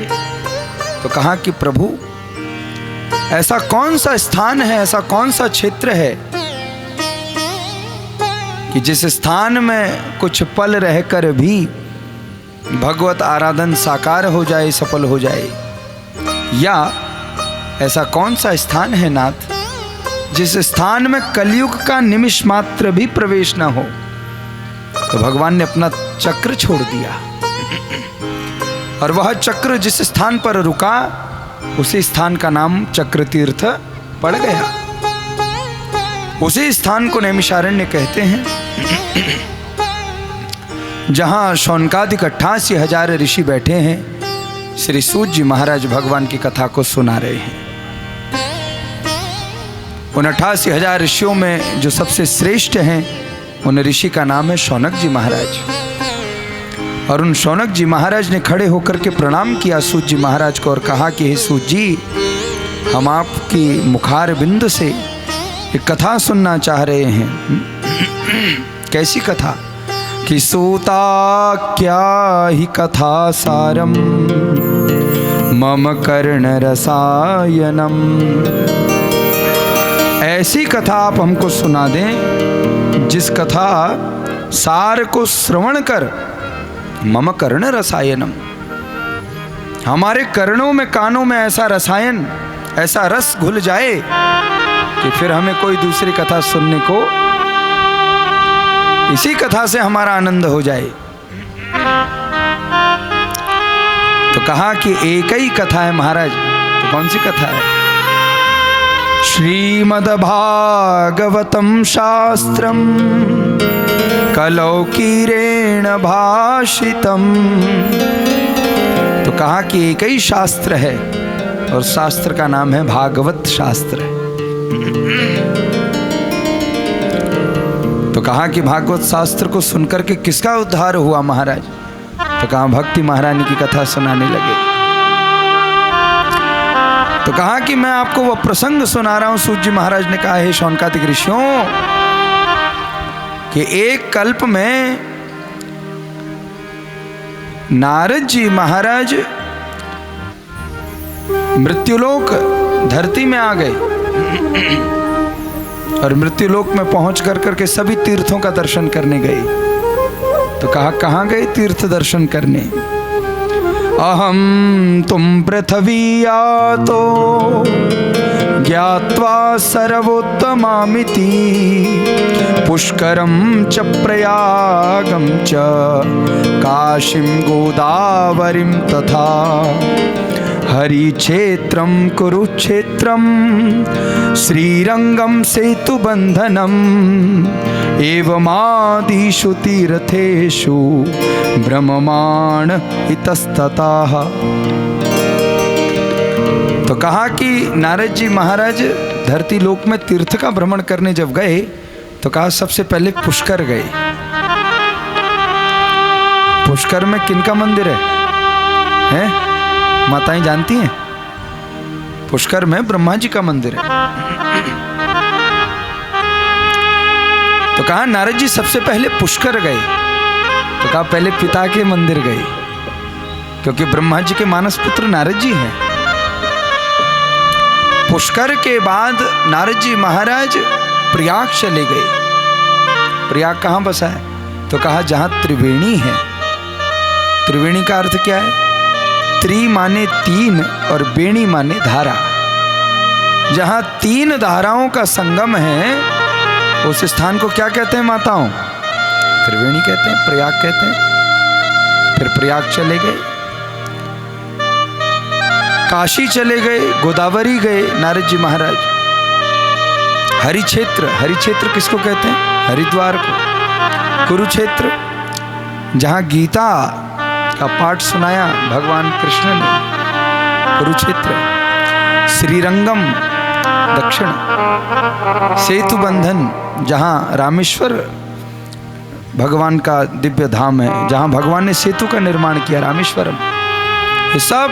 तो कहा कि प्रभु ऐसा कौन सा स्थान है, ऐसा कौन सा क्षेत्र है कि जिस स्थान में कुछ पल रहकर भी भगवत आराधन साकार हो जाए, सफल हो जाए, या ऐसा कौन सा स्थान है नाथ जिस स्थान में कलयुग का निमिष मात्र भी प्रवेश ना हो। तो भगवान ने अपना चक्र छोड़ दिया और वह चक्र जिस स्थान पर रुका उसी स्थान का नाम चक्र तीर्थ पड़ गया। उसी स्थान को नैमिषारण्य कहते हैं जहां शौनकादिक 88,000 ऋषि बैठे हैं। श्री सूत जी महाराज भगवान की कथा को सुना रहे हैं। उन 88,000 ऋषियों में जो सबसे श्रेष्ठ हैं उन ऋषि का नाम है शौनक जी महाराज। और उन शौनक जी महाराज ने खड़े होकर के प्रणाम किया सूत जी महाराज को और कहा कि हे सूत जी, हम आपकी मुखार बिंद से एक कथा सुनना चाह रहे हैं। कैसी कथा? कि सूता क्या ही कथा सारम मम कर्ण रसायनम। ऐसी कथा आप हमको सुना दें जिस कथा सार को श्रवण कर मम कर्ण रसायनम, हमारे कर्णों में, कानों में ऐसा रसायन, ऐसा रस घुल जाए कि फिर हमें कोई दूसरी कथा सुनने को, इसी कथा से हमारा आनंद हो जाए। तो कहा कि एक ही कथा है महाराज। तो कौन सी कथा है? श्रीमद् भागवतम शास्त्रम कलौकीरेण भाषितम। तो कहा कि एक ही शास्त्र है और शास्त्र का नाम है भागवत शास्त्र। तो कहा कि भागवत शास्त्र को सुनकर के किसका उद्धार हुआ महाराज? तो कहा भक्ति महारानी की कथा सुनाने लगे। तो कहा कि मैं आपको वह प्रसंग सुना रहा हूं। सूत जी महाराज ने कहा, हे शौनकादिक ऋषियों, कि एक कल्प में नारद जी महाराज मृत्युलोक धरती में आ गए और मृत्युलोक में पहुंच कर करके सभी तीर्थों का दर्शन करने गए। तो कहा कहाँ गए तीर्थ दर्शन करने? अहम तुम पृथ्वीया तो ज्ञात्वा सर्वोत्तमामिति पुष्करम च प्रयागम च काशीं गोदावरीं तथा हरिक्षेत्रं कुरुक्षेत्रं श्रीरंगं सेतुबन्धनम् एवमादिषु तीर्थेषु ब्रह्ममाण इतस्ततः। तो कहा कि नारद जी महाराज धरती लोक में तीर्थ का भ्रमण करने जब गए तो कहा सबसे पहले पुष्कर गए। पुष्कर में किनका मंदिर है? माताएं जानती हैं? पुष्कर में ब्रह्मा जी का मंदिर है। तो कहा नारद जी सबसे पहले पुष्कर गए। तो कहा पहले पिता के मंदिर गए, क्योंकि ब्रह्मा जी के मानस पुत्र नारद जी हैं। पुष्कर के बाद नारद जी महाराज प्रयाग चले गए। प्रयाग कहाँ बसा है? तो कहा जहां त्रिवेणी है। त्रिवेणी का अर्थ क्या है? त्रि माने तीन और वेणी माने धारा। जहां तीन धाराओं का संगम है उस स्थान को क्या कहते हैं माताओं? त्रिवेणी कहते हैं, प्रयाग कहते हैं। फिर प्रयाग चले गए, काशी चले गए, गोदावरी गए नारद जी महाराज। हरिक्षेत्र, हरिक्षेत्र किसको कहते हैं? हरिद्वार को। कुरुक्षेत्र, जहां गीता का पाठ सुनाया भगवान कृष्ण ने, कुरुक्षेत्र। श्रीरंगम दक्षिण, सेतु बंधन जहां रामेश्वर भगवान का दिव्य धाम है, जहां भगवान ने सेतु का निर्माण किया, रामेश्वरम। ये सब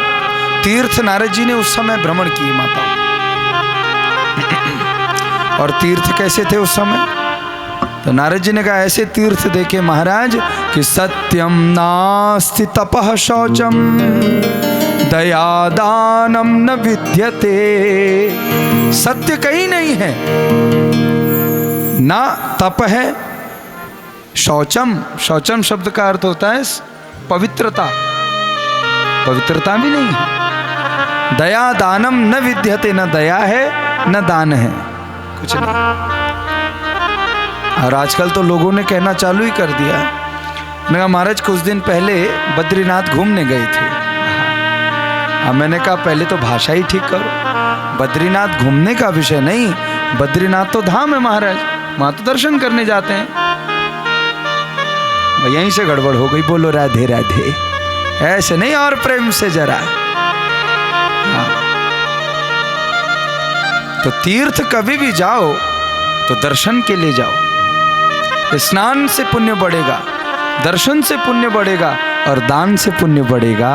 तीर्थ नारद जी ने उस समय भ्रमण किए माताओं। और तीर्थ कैसे थे उस समय? तो नारद जी ने कहा ऐसे तीर्थ देखे महाराज कि सत्यम नास्ति तपः शौचम दया दानम न विद्यते। सत्य कहीं नहीं है, ना तप है। शौचम, शौचम शब्द का अर्थ होता है पवित्रता, पवित्रता भी नहीं है। दया दानम न विद्यते, न दया है न दान है, कुछ नहीं। और आजकल तो लोगों ने कहना चालू ही कर दिया। मैंने कहा महाराज कुछ दिन पहले बद्रीनाथ घूमने गए थे। मैंने कहा पहले तो भाषा ही ठीक करो। बद्रीनाथ घूमने का विषय नहीं, बद्रीनाथ तो धाम है महाराज, वहां तो दर्शन करने जाते हैं। यहीं से गड़बड़ हो गई। बोलो राधे राधे। ऐसे नहीं, और प्रेम से जरा। तो तीर्थ कभी भी जाओ तो दर्शन के लिए जाओ। स्नान से पुण्य बढ़ेगा, दर्शन से पुण्य बढ़ेगा और दान से पुण्य बढ़ेगा।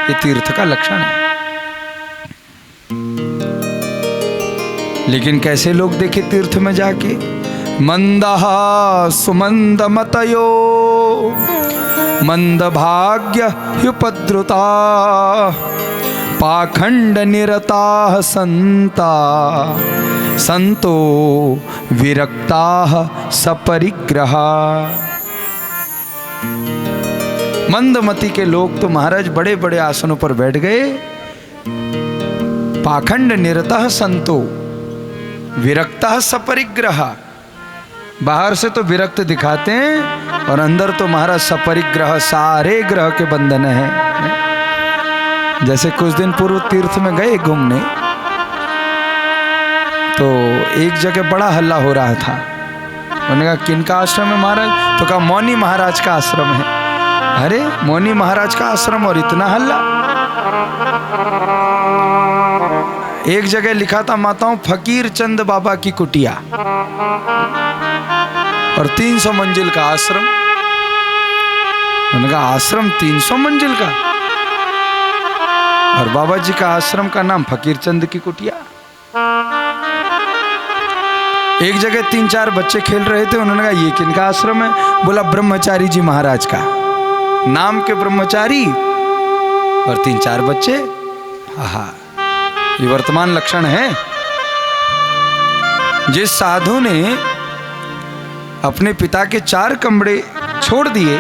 ये तीर्थ का लक्षण है। लेकिन कैसे लोग देखे तीर्थ में जाके? मंदः सुमंद मतयो मंद भाग्य ह्युपद्रुता पाखंड निरता संता संतो विरक्ता सपरिग्रह। मंदमति के लोग तो महाराज बड़े बड़े आसनों पर बैठ गए। पाखंड निरतः संतो विरक्ता सपरिग्रह। बाहर से तो विरक्त दिखाते हैं और अंदर तो महाराज सपरिग्रह, सारे ग्रह के बंधन हैं। जैसे कुछ दिन पूर्व तीर्थ में गए घूमने, तो एक जगह बड़ा हल्ला हो रहा था। उन्होंने कहा किनका आश्रम है महाराज? तो कहा मौनी महाराज का आश्रम है। अरे मौनी महाराज का आश्रम और इतना हल्ला? एक जगह लिखा था माताओं फकीर चंद बाबा की कुटिया और 300 मंजिल का आश्रम। उन्होंने कहा आश्रम 300 मंजिल का और बाबा जी का आश्रम का नाम फकीर चंद की कुटिया। एक जगह 3-4 बच्चे खेल रहे थे। उन्होंने कहा ये किनका आश्रम है? बोला ब्रह्मचारी जी महाराज का। नाम के ब्रह्मचारी और 3-4 बच्चे। आहा, ये वर्तमान लक्षण है। जिस साधु ने अपने पिता के 4 कमरे छोड़ दिए,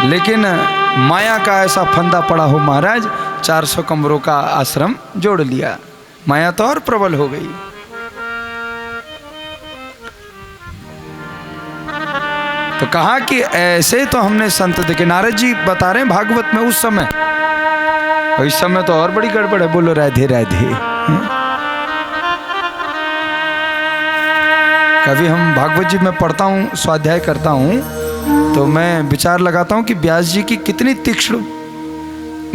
लेकिन माया का ऐसा फंदा पड़ा हो महाराज, 400 कमरों का आश्रम जोड़ लिया। माया तो और प्रबल हो गई। तो कहा कि ऐसे तो हमने संत देखे। नारद जी बता रहे हैं भागवत में उस समय और इस समय तो और बड़ी गड़बड़ है, बोलो राधे राधे। कभी हम भागवत जी में पढ़ता हूँ, स्वाध्याय करता हूँ, तो मैं विचार लगाता हूँ कि व्यास जी की कितनी तीक्ष्ण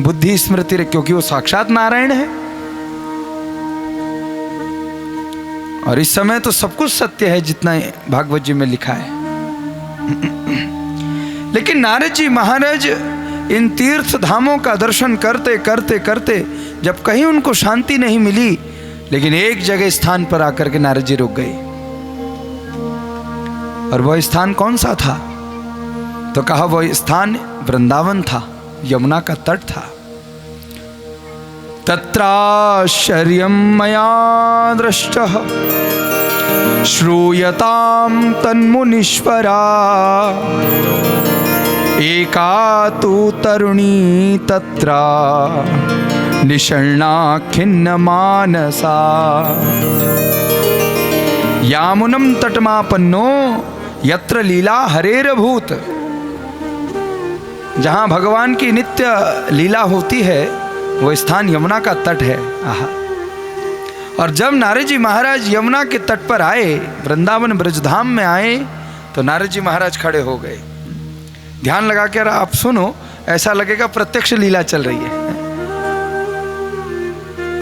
बुद्धि स्मृति रहे, क्योंकि वो साक्षात नारायण है। और इस समय तो सब कुछ सत्य है जितना भागवत जी में लिखा है। लेकिन नारद जी महाराज इन तीर्थ धामों का दर्शन करते करते करते जब कहीं उनको शांति नहीं मिली, लेकिन एक जगह स्थान पर आकर के नारद जी रुक गए। और वह स्थान कौन सा था? तो कहा वह स्थान वृंदावन था, यमुना का तट था। तत्राश्चर्यं मया दृष्टः श्रूयतां तन्मुनीश्वरा एका तु तरुणी तत्रा निषण्णा खिन्न मानसा यामुनं तटमापन्नो यत्र लीला हरेरभूत। जहाँ भगवान की नित्य लीला होती है वो स्थान यमुना का तट है। आहा। और जब नारद जी महाराज यमुना के तट पर आए, वृंदावन ब्रजधाम में आए, तो नारद जी महाराज खड़े हो गए। ध्यान लगा कर आप सुनो, ऐसा लगेगा प्रत्यक्ष लीला चल रही है।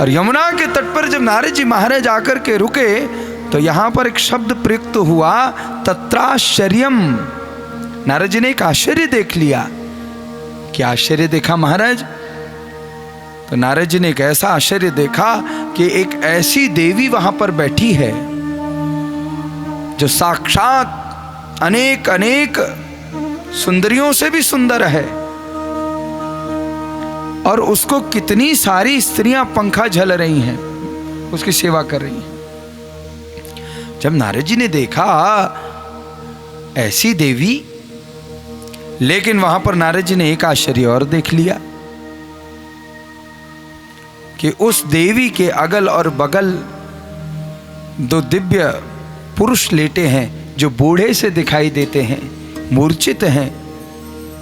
और यमुना के तट पर जब नारद जी महाराज आकर के रुके, तो यहां पर एक शब्द प्रयुक्त हुआ, तत्राश्चर्यम। नारद जी ने एक आश्चर्य देख लिया। क्या आश्चर्य देखा महाराज? तो नारद जी ने एक ऐसा आश्चर्य देखा कि एक ऐसी देवी वहां पर बैठी है जो साक्षात अनेक अनेक सुंदरियों से भी सुंदर है, और उसको कितनी सारी स्त्रियां पंखा झल रही हैं, उसकी सेवा कर रही हैं। जब नारद जी ने देखा ऐसी देवी, लेकिन वहां पर नारद जी ने एक आश्चर्य और देख लिया कि उस देवी के अगल और बगल दो दिव्य पुरुष लेटे हैं जो बूढ़े से दिखाई देते हैं, मूर्छित हैं।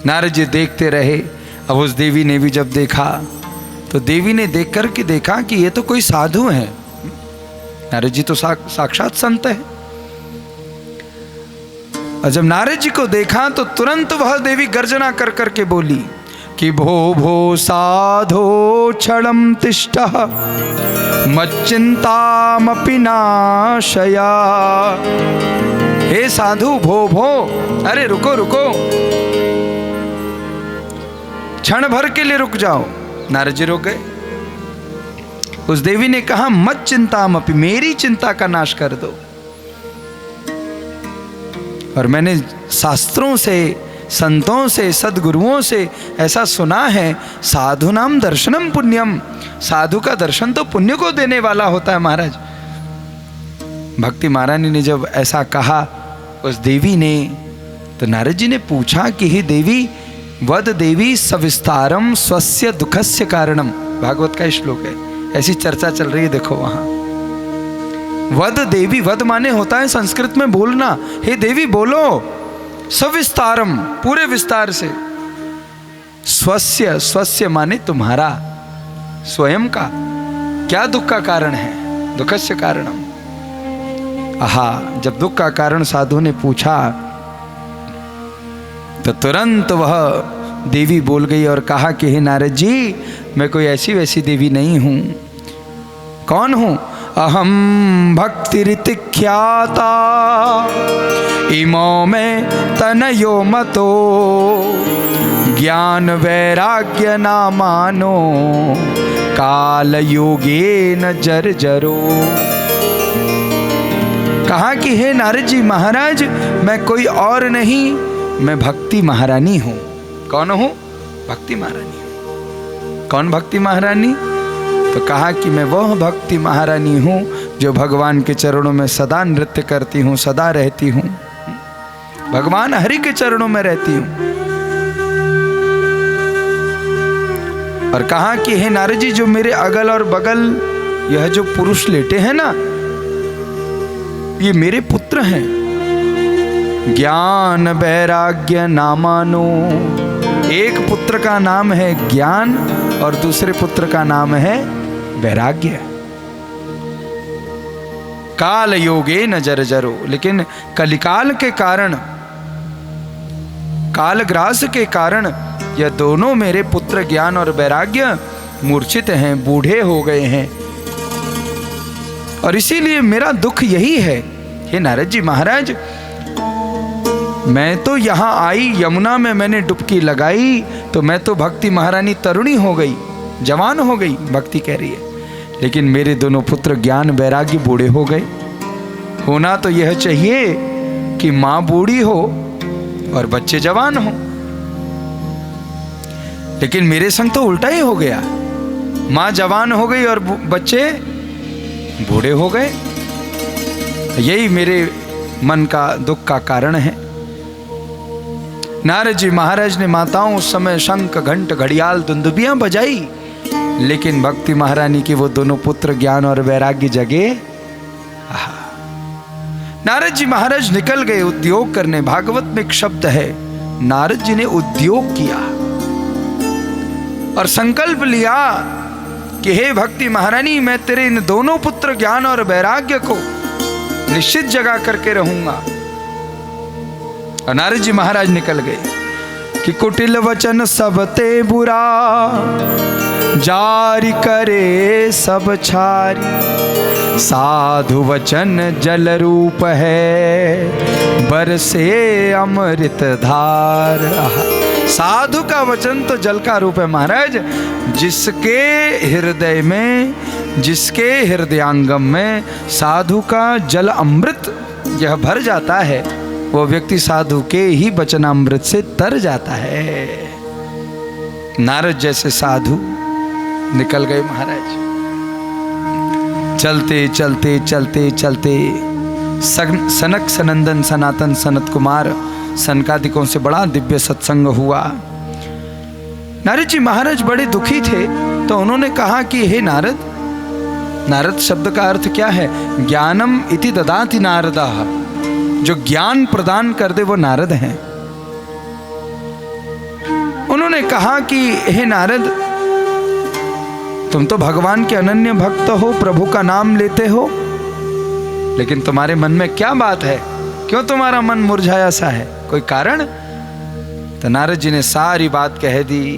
नारद जी देखते रहे। अब उस देवी ने भी जब देखा, तो देवी ने देख कर के देखा कि ये तो कोई साधु है। नारद जी तो साक्षात संत है। और जब नारद जी को देखा तो तुरंत वह देवी गर्जना कर करके बोली कि भो भो साधो क्षणं तिष्ठः मच्चिंतामपि नाशया। हे साधु, भो भो, अरे रुको रुको, क्षण भर के लिए रुक जाओ। नारद जी रुक गए। उस देवी ने कहा मत चिंतामपि, मेरी चिंता का नाश कर दो। और मैंने शास्त्रों से, संतों से, सदगुरुओं से ऐसा सुना है, साधु नाम दर्शनम पुण्यम। साधु का दर्शन तो पुण्य को देने वाला होता है महाराज। भक्ति महारानी ने जब ऐसा कहा उस देवी ने, तो नारद जी ने पूछा कि हे देवी, वद देवी सविस्तारम स्वस्य दुखस्य कारणम। भागवत का श्लोक है, ऐसी चर्चा चल रही है, देखो वहां। वद देवी, वद माने होता है संस्कृत में बोलना। हे देवी बोलो, सविस्तारम, पूरे विस्तार से। स्वस्य, स्वस्य माने तुम्हारा, स्वयं का क्या दुख का कारण है? दुखस्य कारणम। आहा, जब दुख का कारण साधु ने पूछा तो तुरंत वह देवी बोल गई और कहा कि हे नारद जी, मैं कोई ऐसी वैसी देवी नहीं हूं। कौन हूं? अहम भक्तिरिति ख्याता इमो में तनयो मतो ज्ञान वैराग्य नामानो काल योगे न जर्जरो। कहा कि हे नारद जी महाराज, मैं कोई और नहीं, मैं भक्ति महारानी हूं। कौन हूं? भक्ति महारानी। कौन भक्ति महारानी? तो कहा कि मैं वह भक्ति महारानी हूं जो भगवान के चरणों में सदा नृत्य करती हूं, सदा रहती हूं, भगवान हरि के चरणों में रहती हूं। और कहा कि हे नारद जी, जो मेरे अगल और बगल यह जो पुरुष लेटे हैं ना, ये मेरे पुत्र हैं। ज्ञान वैराग्य नामानो एक पुत्र का नाम है ज्ञान और दूसरे पुत्र का नाम है वैराग्य। काल योगे न जर्जरो, लेकिन कलिकाल के कारण, कालग्रास के कारण यह दोनों मेरे पुत्र ज्ञान और वैराग्य मूर्छित हैं, बूढ़े हो गए हैं। और इसीलिए मेरा दुख यही है। हे नारद जी महाराज, मैं तो यहां आई, यमुना में मैंने डुबकी लगाई तो मैं तो भक्ति महारानी तरुणी हो गई, जवान हो गई, भक्ति कह रही है। लेकिन मेरे दोनों पुत्र ज्ञान वैराग्य बूढ़े हो गए। होना तो यह चाहिए कि मां बूढ़ी हो और बच्चे जवान हो, लेकिन मेरे संग तो उल्टा ही हो गया। मां जवान हो गई और बच्चे बूढ़े हो गए। यही मेरे मन का दुख का कारण है। नारद जी महाराज ने माताओं उस समय शंख घंट घड़ियाल दुंदुबियां बजाई, लेकिन भक्ति महारानी के वो दोनों पुत्र ज्ञान और वैराग्य जगे। नारद जी महाराज निकल गए उद्योग करने। भागवत में एक शब्द है, नारद जी ने उद्योग किया और संकल्प लिया कि हे भक्ति महारानी, मैं तेरे इन दोनों पुत्र ज्ञान और वैराग्य को निश्चित जगा करके रहूंगा। और नारद जी महाराज निकल गए कि कुटिल वचन सब ते बुरा, जारी करे सब छारी, साधु वचन जल रूप है, बरसे अमृत धार। साधु का वचन तो जल का रूप है महाराज। जिसके हृदय में, जिसके हृदयांगम में साधु का जल अमृत यह भर जाता है, वो व्यक्ति साधु के ही वचनामृत से तर जाता है। नारद जैसे साधु निकल गए महाराज। चलते चलते चलते चलते सनक सनंदन सनातन सनत कुमार सनकादिकों से बड़ा दिव्य सत्संग हुआ। नारद जी महाराज बड़े दुखी थे, तो उन्होंने कहा कि हे नारद, नारद शब्द का अर्थ क्या है? ज्ञानम इति ददाति नारदः, जो ज्ञान प्रदान कर दे वो नारद हैं। उन्होंने कहा कि हे नारद, तुम तो भगवान के अनन्य भक्त हो, प्रभु का नाम लेते हो, लेकिन तुम्हारे मन में क्या बात है? क्यों तुम्हारा मन मुरझाया सा है? कोई कारण? तो नारद जी ने सारी बात कह दी।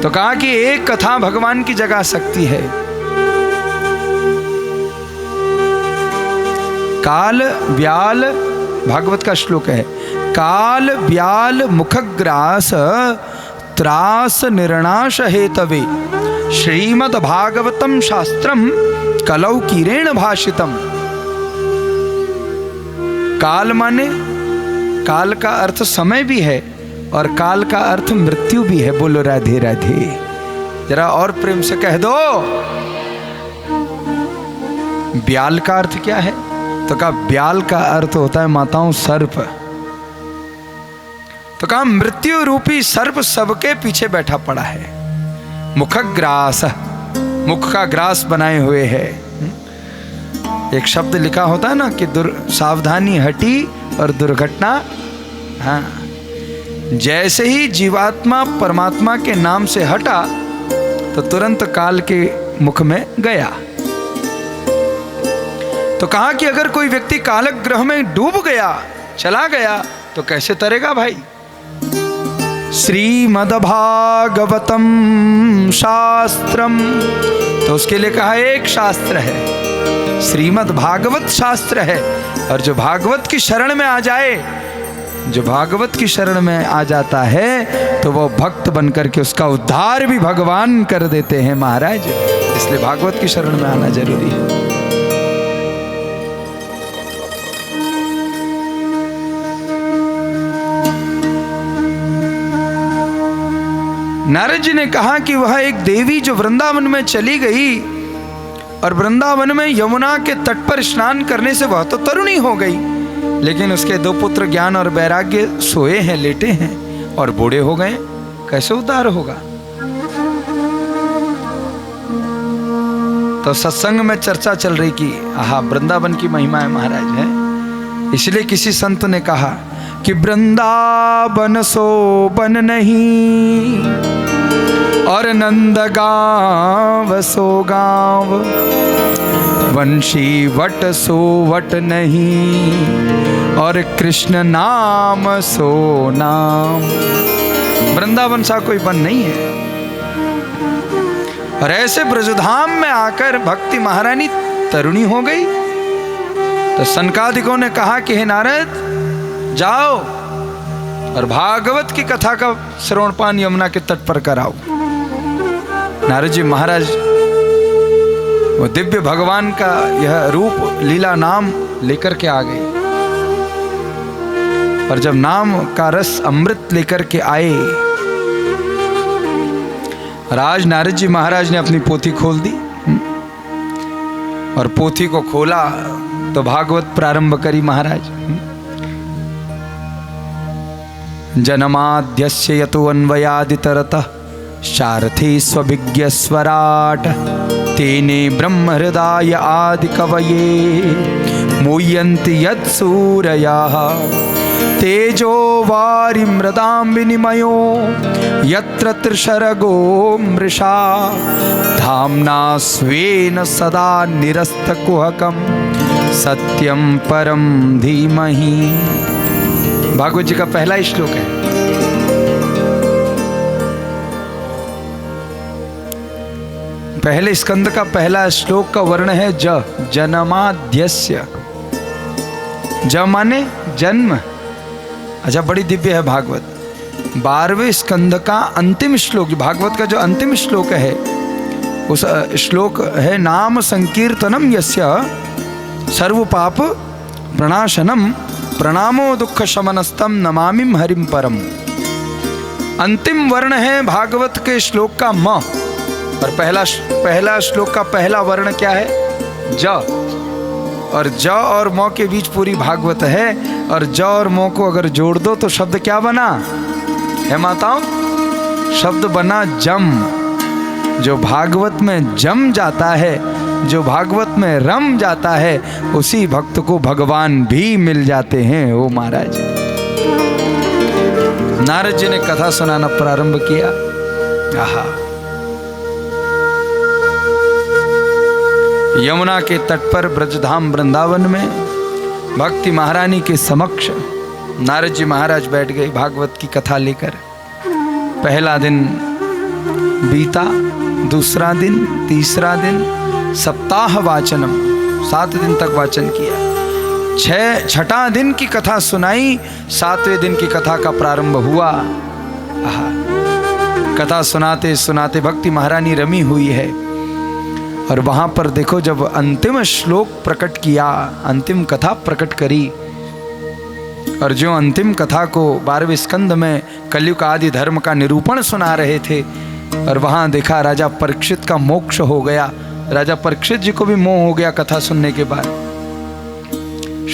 तो कहा कि एक कथा भगवान की जगा सकती है। काल व्याल, भागवत का श्लोक है, काल व्याल मुखग्रास त्रास निर्णाश हेतवे, श्रीमद् भागवतम शास्त्रम कलौ कीरेण भाषितम। काल माने, काल का अर्थ समय भी है और काल का अर्थ मृत्यु भी है। बोलो राधे राधे। जरा और प्रेम से कह दो। ब्याल का अर्थ क्या है? तो कहा ब्याल का अर्थ होता है माताओं सर्प। तो कहा मृत्यु रूपी सर्प सबके पीछे बैठा पड़ा है। मुखग्रास, मुख का ग्रास बनाए हुए है। एक शब्द लिखा होता है ना कि सावधानी हटी और दुर्घटना। हाँ, जैसे ही जीवात्मा परमात्मा के नाम से हटा तो तुरंत काल के मुख में गया। तो कहा कि अगर कोई व्यक्ति कालग्रह में डूब गया, चला गया, तो कैसे तरेगा भाई? श्रीमद्भागवतम शास्त्रम, तो उसके लिए कहा एक शास्त्र है, श्रीमद् भागवत शास्त्र है। और जो भागवत की शरण में आ जाए, जो भागवत की शरण में आ जाता है, तो वो भक्त बनकर के उसका उद्धार भी भगवान कर देते हैं महाराज। इसलिए भागवत की शरण में आना जरूरी है। नारद जी ने कहा कि वह एक देवी जो वृंदावन में चली गई और वृंदावन में यमुना के तट पर स्नान करने से वह तो तरुणी हो गई, लेकिन उसके दो पुत्र ज्ञान और वैराग्य सोए हैं, लेटे हैं और बूढ़े हो गए। कैसे उद्धार होगा? तो सत्संग में चर्चा चल रही कि आहा, वृंदावन की महिमा है महाराज है। इसलिए किसी संत ने कहा कि वृंदावन सो बन नहीं और नंद गाँव सो गाँव, वंशी वट सो वट नहीं और कृष्ण नाम सो नाम। वृंदावन सा कोई वन नहीं है। और ऐसे ब्रजधाम में आकर भक्ति महारानी तरुणी हो गई। तो सनकादिकों ने कहा कि हे नारद जाओ और भागवत की कथा का श्रवणपान यमुना के तट पर कराओ। नारद जी महाराज वो दिव्य भगवान का यह रूप लीला नाम लेकर के आ गए। और जब नाम का रस अमृत लेकर के आए, राज नारद जी महाराज ने अपनी पोथी खोल दी और पोथी को खोला तो भागवत प्रारंभ करी महाराज। जन्माद्यस्य यतो अन्वयादितरतः शारथी स्वभिज्ञ स्वराट, तेने ब्रह्म हृदय आदि कवये मुह्यन्ति यत्सूरयाः, तेजो वारि मृदां विनिमयो यत्र त्रिशर्गो मृषा, धाम्ना स्वेन सदा निरस्तकुहकं सत्यं परं धीमहि। भागवत जी का पहला श्लोक है। पहले स्कंद का पहला श्लोक का वर्ण है ज, जन्माद्यस्य। ज माने जन्म। अच्छा, बड़ी दिव्य है भागवत। 12वें स्कंद का अंतिम श्लोक, भागवत का जो अंतिम श्लोक है उस श्लोक है नाम संकीर्तनम यस्य सर्व पाप प्रणाशनम प्रणामो दुख शमनस्तम नमामिम हरिम परम। अंतिम वर्ण है भागवत के श्लोक का म। और पहला श्लोक का पहला वर्ण क्या है? ज। और ज और म के बीच पूरी भागवत है। और ज और म को अगर जोड़ दो तो शब्द क्या बना है माताओं? शब्द बना जम। जो भागवत में जम जाता है, जो भागवत में रम जाता है, उसी भक्त को भगवान भी मिल जाते हैं। ओ महाराज, नारद जी ने कथा सुनाना प्रारंभ किया। आहा, यमुना के तट पर ब्रजधाम वृंदावन में भक्ति महारानी के समक्ष नारद जी महाराज बैठ गए भागवत की कथा लेकर। पहला दिन बीता, दूसरा दिन, तीसरा दिन, सप्ताह वाचनम, 7 दिन तक वाचन किया। छठा दिन की कथा सुनाई, 7वें दिन की कथा का प्रारंभ हुआ। आहा, कथा सुनाते सुनाते भक्ति महारानी रमी हुई है। और वहां पर देखो, जब अंतिम श्लोक प्रकट किया, अंतिम कथा प्रकट करी, और जो अंतिम कथा को 12वें स्कंद में कलयुग आदि धर्म का निरूपण सुना रहे थे, और वहां देखा राजा परीक्षित का मोक्ष हो गया। राजा परीक्षित जी को भी मोह हो गया कथा सुनने के बाद।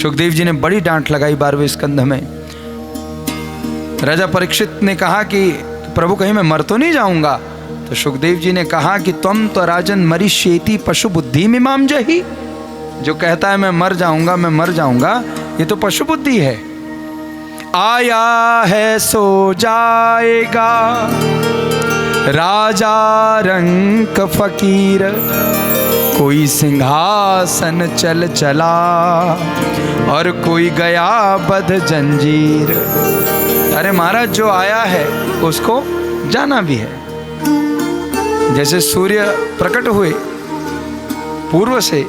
सुखदेव जी ने बड़ी डांट लगाई 12वें स्कंद में। राजा परीक्षित ने कहा कि प्रभु कहीं मैं मर तो नहीं जाऊंगा? तो सुखदेव जी ने कहा कि तुम तो राजन मरिष्येति पशु बुद्धि मिमाम जहि। जो कहता है मैं मर जाऊंगा, मैं मर जाऊंगा, ये तो पशु बुद्धि है। आया है सो जाएगा राजा रंक फकीर, कोई सिंहासन चल चला और कोई गया बध जंजीर। अरे महाराज, जो आया है उसको जाना भी है। जैसे सूर्य प्रकट हुए पूर्व से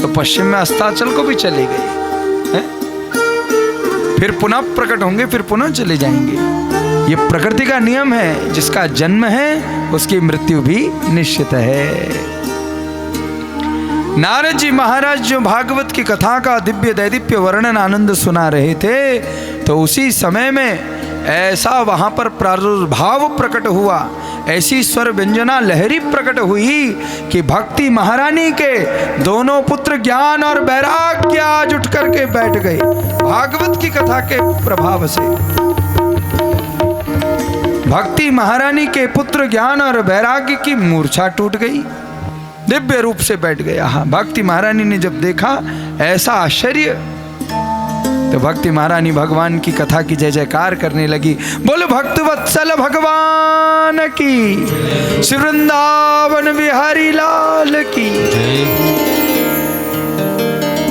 तो पश्चिम में अस्ताचल को भी चले गए, फिर पुनः प्रकट होंगे, फिर पुनः चले जाएंगे। ये प्रकृति का नियम है। जिसका जन्म है उसकी मृत्यु भी निश्चित है। नारद जी महाराज जो भागवत की कथा का दिव्य दैदिप्य वर्णन आनंद सुना रहे थे, तो उसी समय में ऐसा वहां पर प्रादुर्भाव प्रकट हुआ, ऐसी स्वर व्यंजना लहरी प्रकट हुई कि भक्ति महारानी के दोनों पुत्र ज्ञान और वैराग्य आज उठ करके बैठ गए भागवत की कथा के प्रभाव से। भक्ति महारानी के पुत्र ज्ञान और वैराग्य की मूर्छा टूट गई, दिव्य रूप से बैठ गया। हाँ, भक्ति महारानी ने जब देखा ऐसा आश्चर्य, तो भक्ति महारानी भगवान की कथा की जय जयकार करने लगी। बोलो भक्त वत्सल भगवान की, श्री वृंदावन बिहारी लाल की।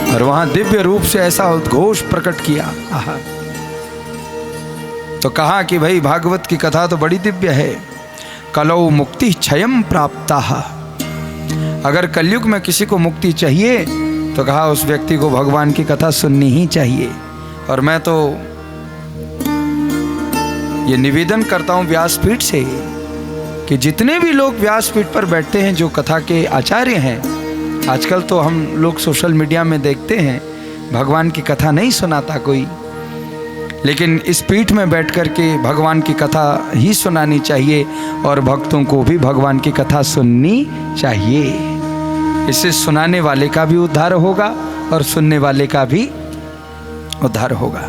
और वहां दिव्य रूप से ऐसा उद्घोष प्रकट किया। आहा। तो कहा कि भाई भागवत की कथा तो बड़ी दिव्य है। कलौ मुक्ति क्षयम प्राप्ता। अगर कलयुग में किसी को मुक्ति चाहिए तो कहा उस व्यक्ति को भगवान की कथा सुननी ही चाहिए। और मैं तो ये निवेदन करता हूँ व्यासपीठ से कि जितने भी लोग व्यासपीठ पर बैठते हैं जो कथा के आचार्य हैं, आजकल तो हम लोग सोशल मीडिया में देखते हैं भगवान की कथा नहीं सुनाता कोई, लेकिन इस पीठ में बैठ कर के भगवान की कथा ही सुनानी चाहिए और भक्तों को भी भगवान की कथा सुननी चाहिए। इससे सुनाने वाले का भी उद्धार होगा और सुनने वाले का भी उद्धार होगा।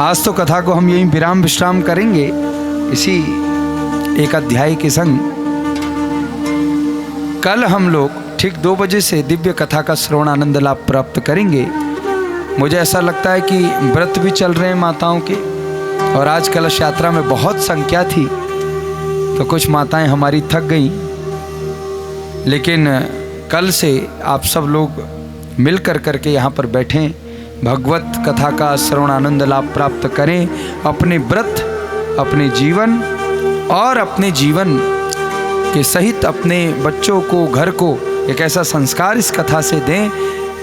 आज तो कथा को हम यहीं विराम विश्राम करेंगे इसी एक अध्याय के संग। कल हम लोग ठीक 2 बजे से दिव्य कथा का श्रवण आनंद लाभ प्राप्त करेंगे। मुझे ऐसा लगता है कि व्रत भी चल रहे हैं माताओं के, और आज कलश यात्रा में बहुत संख्या थी तो कुछ माताएं हमारी थक गई, लेकिन कल से आप सब लोग मिल कर के यहाँ पर बैठें, भगवत कथा का श्रवण आनंद लाभ प्राप्त करें, अपने व्रत, अपने जीवन और अपने जीवन के सहित अपने बच्चों को, घर को एक ऐसा संस्कार इस कथा से दें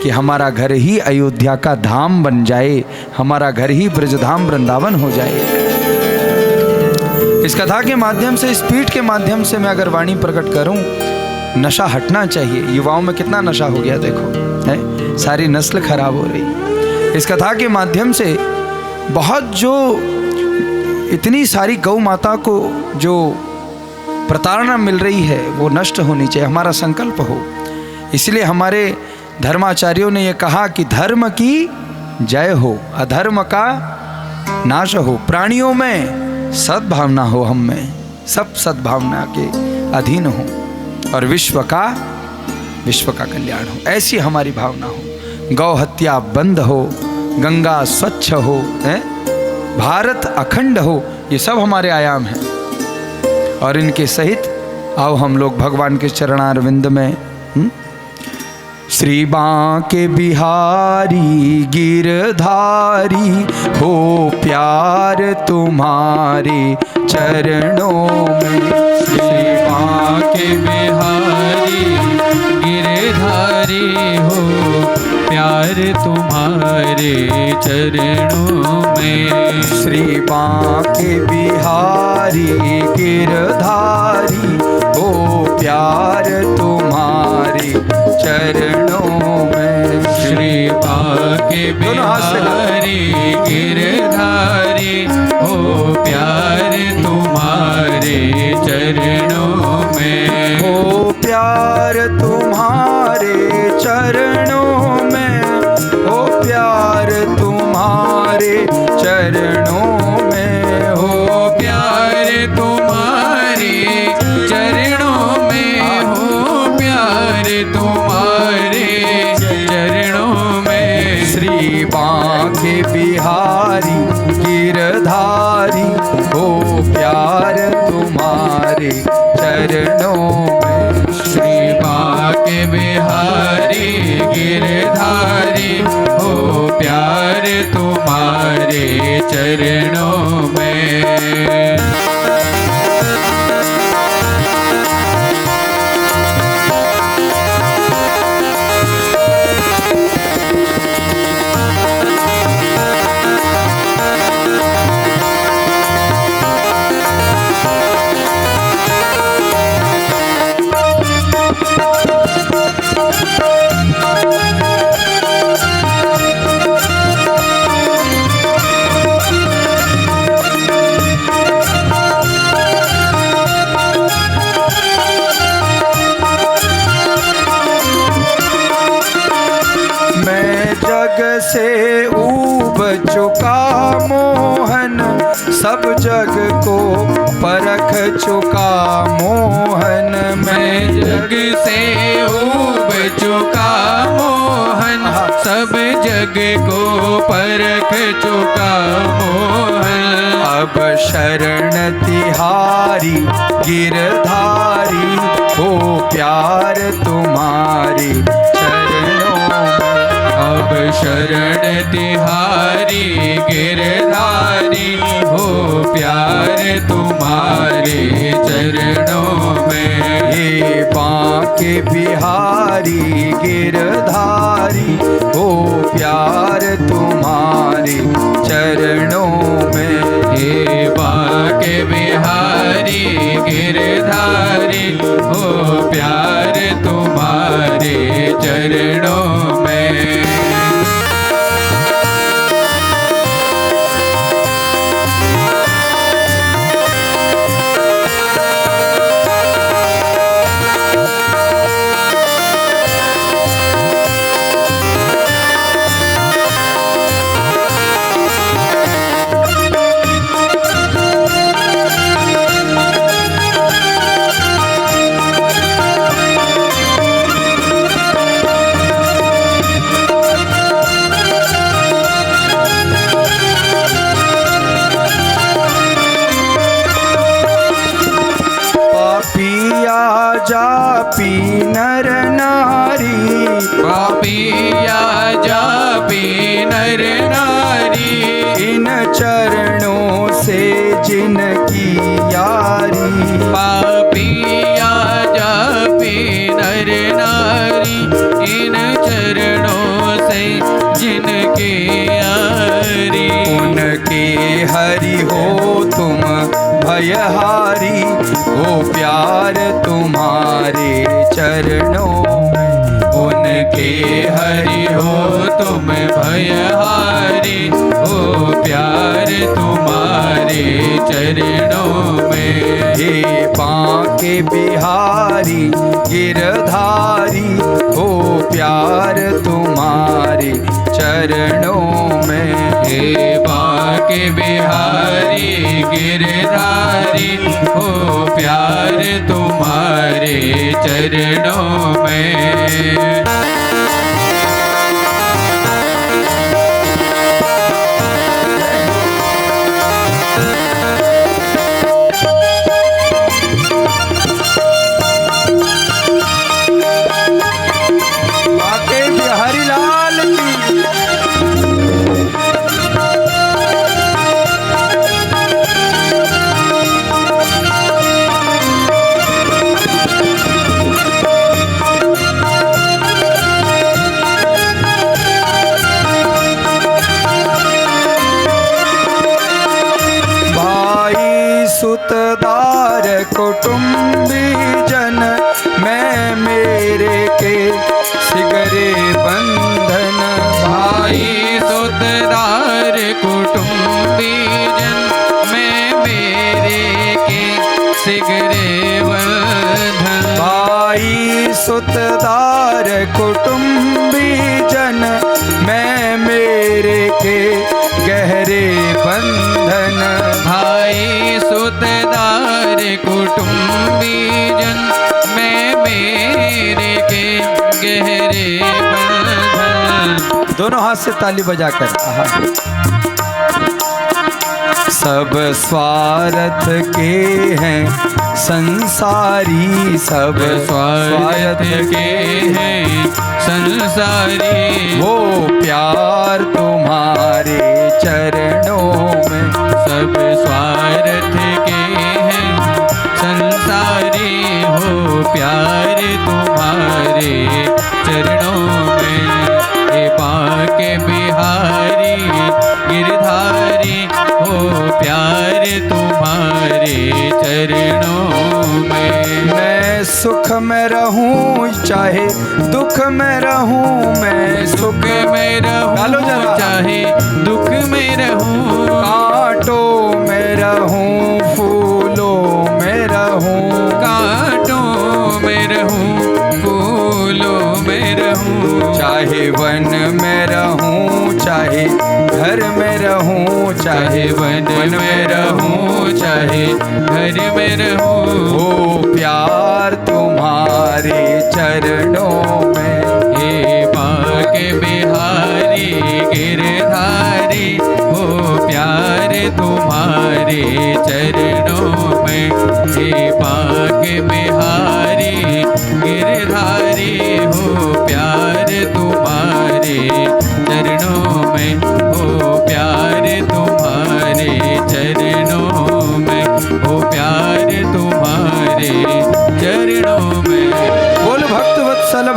कि हमारा घर ही अयोध्या का धाम बन जाए, हमारा घर ही ब्रजधाम वृंदावन हो जाए। इस कथा के माध्यम से, इस पीठ के माध्यम से मैं अगर वाणी प्रकट करूं, नशा हटना चाहिए। युवाओं में कितना नशा हो गया देखो, है सारी नस्ल खराब हो रही। इस कथा के माध्यम से बहुत जो इतनी सारी गौ माता को जो प्रताड़ना मिल रही है वो नष्ट होनी चाहिए, हमारा संकल्प हो। इसलिए हमारे धर्माचार्यों ने यह कहा कि धर्म की जय हो, अधर्म का नाश हो, प्राणियों में सद्भावना हो, हम में सब सद्भावना के अधीन हो, और विश्व का कल्याण हो, ऐसी हमारी भावना हो। गौ हत्या बंद हो, गंगा स्वच्छ हो, भारत अखंड हो, ये सब हमारे आयाम हैं। और इनके सहित आओ हम लोग भगवान के चरणारविंद में श्री बांके बिहारी गिरधारी हो प्यार तुम्हारे चरणों में। श्री बांके बिहारी गिरधारी हो प्यार तुम्हारे चरणों में। श्री बांके बिहारी गिरधारी हो प्यार तुम्हारे चरणों में। श्री बांके बिहारी गिरधारी हो प्यार तुम्हारे चरणों में। हो प्यार तुम्हारे चरणों में, हो प्यार तुम्हारे चरणों में, हो प्यार तुम्हारे चरणों में, हो प्यार तुम्हारे चरणों में। श्री बांके बिहारी गिरधारी हो प्यार तुम्हारे चरणों में। श्री बांके बिहारी गिरधारी हो प्यार तुम्हारे चरणों में। से ऊब चुका मोहन, सब जग को परख चुका मोहन। मैं जग से ऊब चुका मोहन, सब जग को परख चुका मोहन। अब शरण तिहारी गिरधारी हो प्यार तुम्हारे चरणों में। अब शरण तिहारी गिरधारी हो प्यार तुम्हारे चरणों में। हे बांके बिहारी गिरधारी हो प्यार तुम्हारे चरणों में। हे बांके बिहारी गिरधारी हो प्यार तुम्हारे चरणों में। जापी नर नारी पापिया जापी नर नारी। इन चरणों से जिनकी यारी। पापिया जापी नर नारी इन चरणों से जिनकी यारी। उनके हरि हो तुम भयहारी हो प्यार तुम्हारे चरणों में। उनके हरि हो तुम भयहारी हो प्यार तुम्हारे चरणों में। हे बांके बिहारी गिरधारी हो प्यार तुम्हारे चरणों में। हे बांके बिहारी गिरधारी हो प्यार तुम्हारे चरणों में। बांके बिहारी लाल की। सुतदार कुटुंबी जन मैं मेरे के सिगरे बंधन। भाई सुतदार कुटुंबी जन मैं मेरे के सिगरे बंधन। भाई सुतदार कुटुंबी जन मैं मेरे के गहरे बंधन। भाई सुतदार कुटुंबी जन मैं मेरे के गहरे बंधन। दोनों हाथ से ताली बजाकर। सब स्वार्थ के हैं संसारी। सब स्वार्थ के हैं संसारी। वो प्यार तुम्हारे चरणों में। सब स्वार्थ के हैं संसारी हो प्यार तुम्हारे चरणों में। हे बांके बिहारी गिरधारी हो प्यार तुम्हारे चरणों में। मैं सुख में रहूं चाहे दुख में रहूं। मैं सुख में रहूं चाहे दुख में रहूं। कांटों में रहूं फूलों में रहूं। कांटों में रहूं फूलों में रहूं। चाहे वन में रहूं चाहे घर में रहूं। चाहे वन में रहूं चाहे घर में रहूं। हो प्यार तुम्हारे चरणों में। हे बांके बिहारी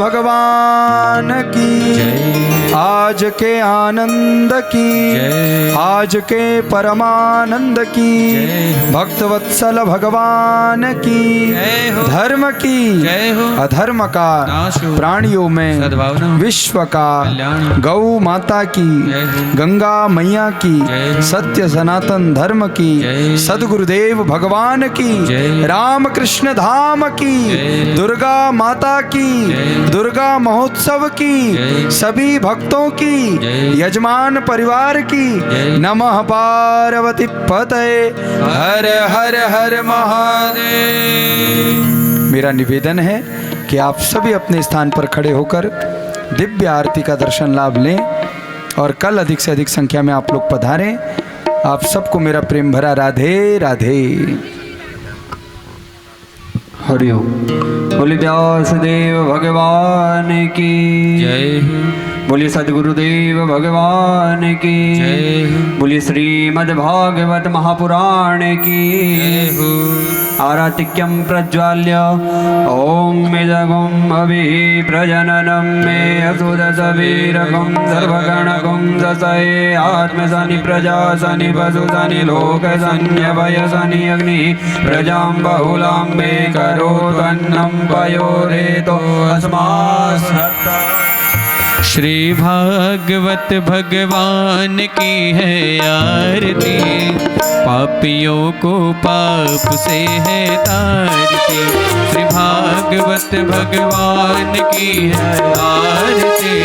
भगवान की जय। आज के आनंद की जय। आज के परमानंद की जय। भक्तवत्सल भगवान की जय हो। धर्म की जय हो। अधर्म का नाश हो। प्राणियों में सद्भावना विश्व का कल्याण। गौ माता की जय हो। गंगा मैया की जय हो। सत्य सनातन धर्म की जय। सदगुरुदेव भगवान की जय। राम कृष्ण धाम की जय। दुर्गा माता की जय। दुर्गा महोत्सव की जय। सभी भक्तों की जय। यजमान परिवार की जय। नमः पार्वती पतये हर हर हर महादेव। मेरा निवेदन है कि आप सभी अपने स्थान पर खड़े होकर दिव्य आरती का दर्शन लाभ लें और कल अधिक से अधिक संख्या में आप लोग पधारें। आप सबको मेरा प्रेम भरा राधे राधे। हरिओम। बोले व्यासदेव भगवान की जय। बोले सदगुरुदेव भगवान की जय। बोले श्रीमद् भागवत महापुराण की आरातिक्यं प्रज्वाल्य ओम मेदगुम अभि प्रजननम मे असुदसवीरगुम सर्वगणगुम दशये आत्मसनि प्रजा सनि वसु सनि लोक सन्यवय सनि अग्नि प्रजां बहुलां मे करोत्वन्नं पयोरेतो अस्मात्। श्री भागवत भगवान की है आरती, पापियों को पाप से है तारती। श्री भागवत भगवान की है आरती,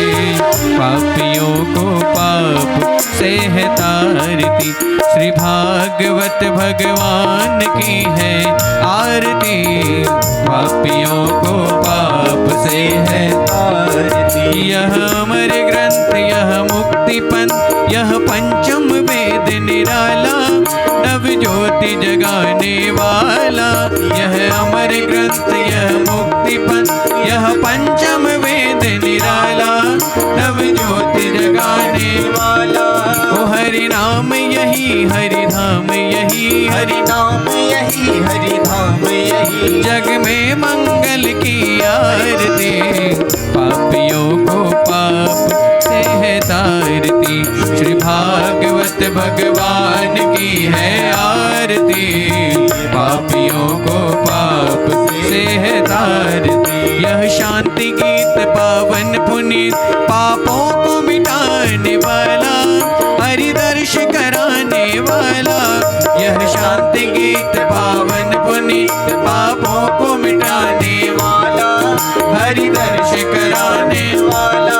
पापियों को पाप से है तारती। श्री भागवत भगवान की है आरती, पापियों को पाप से है तारती। यह अमर ग्रंथ यह मुक्ति पंथ यह पंचम वेद निराला, नव ज्योति जगाने वाला। यह अमर ग्रंथ यह मुक्ति पंथ यह पंचम वेद निराला, नव ज्योति जगाने वाला। ओ हरि नाम यही हरि धाम यही, हरि नाम यही हरि धाम यही। जग में मंगल की आरती, पापियों को पाप से है तारती। श्री भागवत भगवान की है आरती, पापियों को पाप से है तारती। यह शांति गीत पावन पुनीत, पापों को मिटाने वाला, हरि दर्श कराने वाला। यह शांति गीत पावन पुनीत, पापों को मिटाने वाला, हरि दर्श कराने वाला।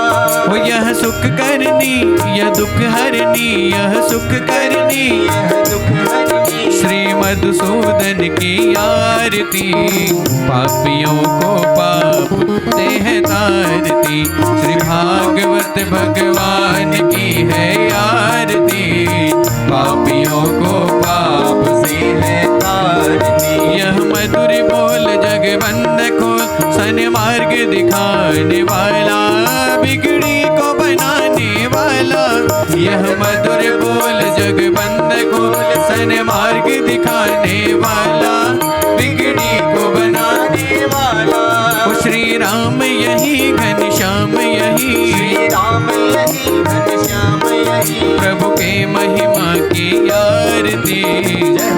वो यह सुख करनी यह दुख हरनी, यह सुख करनी यह दुख हरनी। श्री मधुसूदन की आरती, पापियों को पाप से है तारती। श्री भागवत भगवान की है आरती, पापियों को पाप से है तारती। यह मधुर बोल जगबंद खोल, सन्मार्ग दिखाने वाला, बिगड़ी को बनाने वाला। यह मधुर बोल जगबंद खोल, सन्मार्ग दिखाने वाला, बिगड़ी को बनाने वाला। ओ श्री राम यही घनश्याम यही, श्री राम यही घनश्याम यही। प्रभु के महिमा की आरती,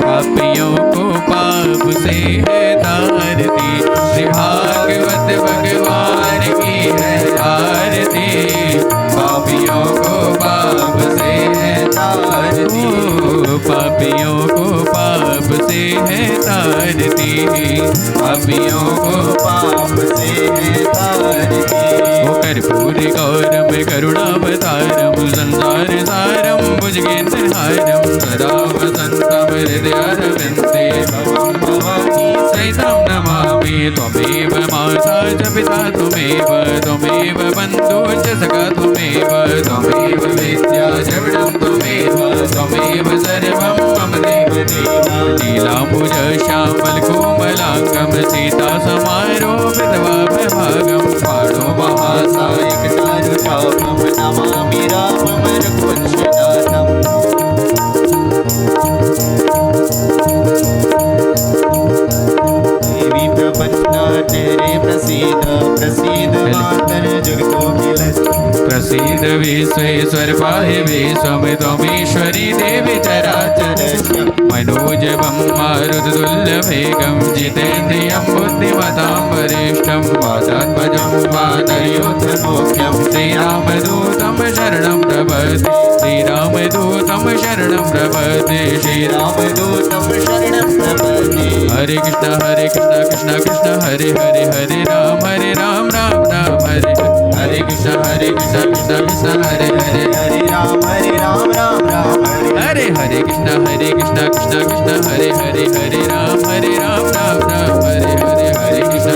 पापियों को पाप से है तारती। श्री भागवत भगवान की है आरती, पापियों को पाप से है तारती। पापियों को पाप से है तारती, पापियों को पाप से है तारती। ओ कर्पूर गौरम करुणावतारम, संसार सारम भुजगेन्द्रहारम, सदा वसन्तं हृदयारविन्दे भवं भवानी सहितं नमामि। त्वमेव माता च पिता त्वमेव बन्धु च सखा त्वमेव वेद्या च विडं त्वमेव सर्वं मम देवदेव। नीलाम्बुज श्यामल कोमलांगं, सीता समारोपितवाभभागं, पाणो महासायिक चारुचापं, नमामि रामं रघुवंशजातम्। देवी प्रपन्ना तेरे प्रसीद प्रसीद जगतो खिलस् प्रसीद विश्वेश्वर पाहि विश्वं त्वमीश्वरी देवी चराचरस्य मनोजवं मारुततुल्यवेगं जितेन्द्रियं बुद्धिमतां वरिष्ठं वातात्मजं वानरयोधमुख्यं श्रीरामदूतं शरणं प्रपद्ये श्रीरामदूतं शरणं प्रपद्ये रामदूतं शरणं प्रपद्ये हरे कृष्ण कृष्ण कृष्ण हरे हरे हरे राम राम राम हरे हरे कृष्ण कृष्ण कृष्ण हरे हरे हरे राम राम राम हरे हरे कृष्ण कृष्ण कृष्ण हरे हरे हरे राम राम हरे हरे हरे कृष्ण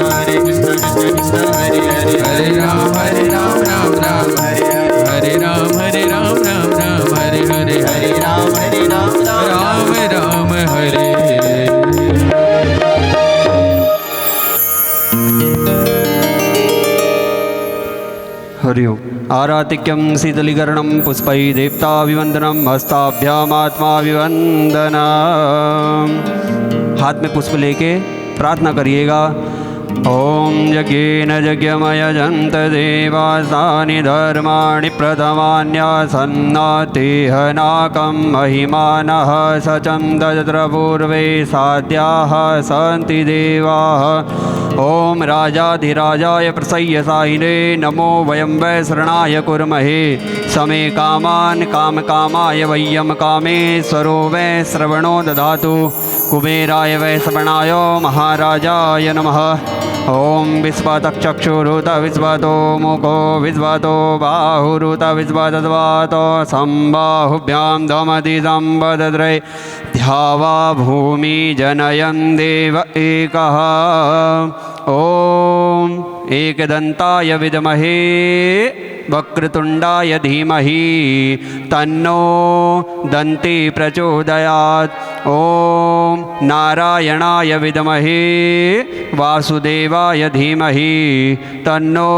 कृष्ण कृष्ण हरे हरे हरे राम राम हरे राम राम हरे हरे हरे राम राम हरे हरि ओम। आरातिक्यं शीतलीकरणं पुष्पै देवताभिवन्दनं हस्ताभ्यामात्माभिवन्दनं। हाथ में पुष्प लेके प्रार्थना करिएगा। ओम यज्ञेन यज्ञमयजन्त देवासानि धर्माणि प्रथमान्यासन्नातेह नाकं महिमानः सचन्दत्र पूर्वे साध्याः सन्ति देवाः। ओम राजाधिराजाय प्रसय्यसायिने नमो वयं वै शरणाय कुर्महे समे कामान् कामकामाय वयं कामेश्वरो वै श्रवणो ददातु कुबेराय वै श्रवणाय महाराजाय नमः। ओम विश्वातः चक्षुरुत विश्वातो मुखो विश्वातो बाहुरुत विश्वातद्वातो सम्बाहुभ्यां दमति सम्पदद्रै ध्यावा भूमि जनयन् देव एकः। ओम एकदन्ताय विद्महे वक्रतुण्डाय धीमहि तन्नो दन्ती प्रचोदयात्। ओम नारायणाय विद्महे वासुदेवाय धीमहि तन्नो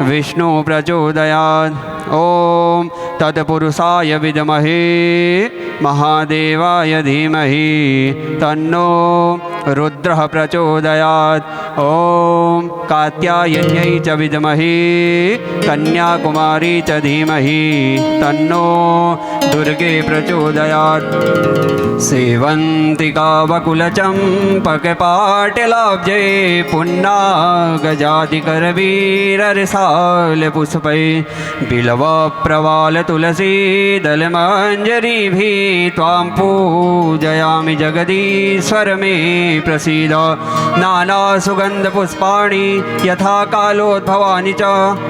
विष्णु प्रचोदयात्। ओम तत्पुरुषाय विद्महे महादेवाय धीमहि तन्नो रुद्रः प्रचोदयात्। ओम कात्यायन्यै च विद्महे कन्याकुमारी च धीमहि तन्नो दुर्गे प्रचोदयात्। सेवन्तिका वकुलचम्पकपाटलाब्जे पुन्नागजातिकरवीररसालपुष्पै बिल्वप्रवालतुलसीदलमञ्जरीभिः त्वां पूजयामि जगदीश्वर मे प्रसीद। नानासुगन्धपुष्पाणि यथा कालोद्भवानि च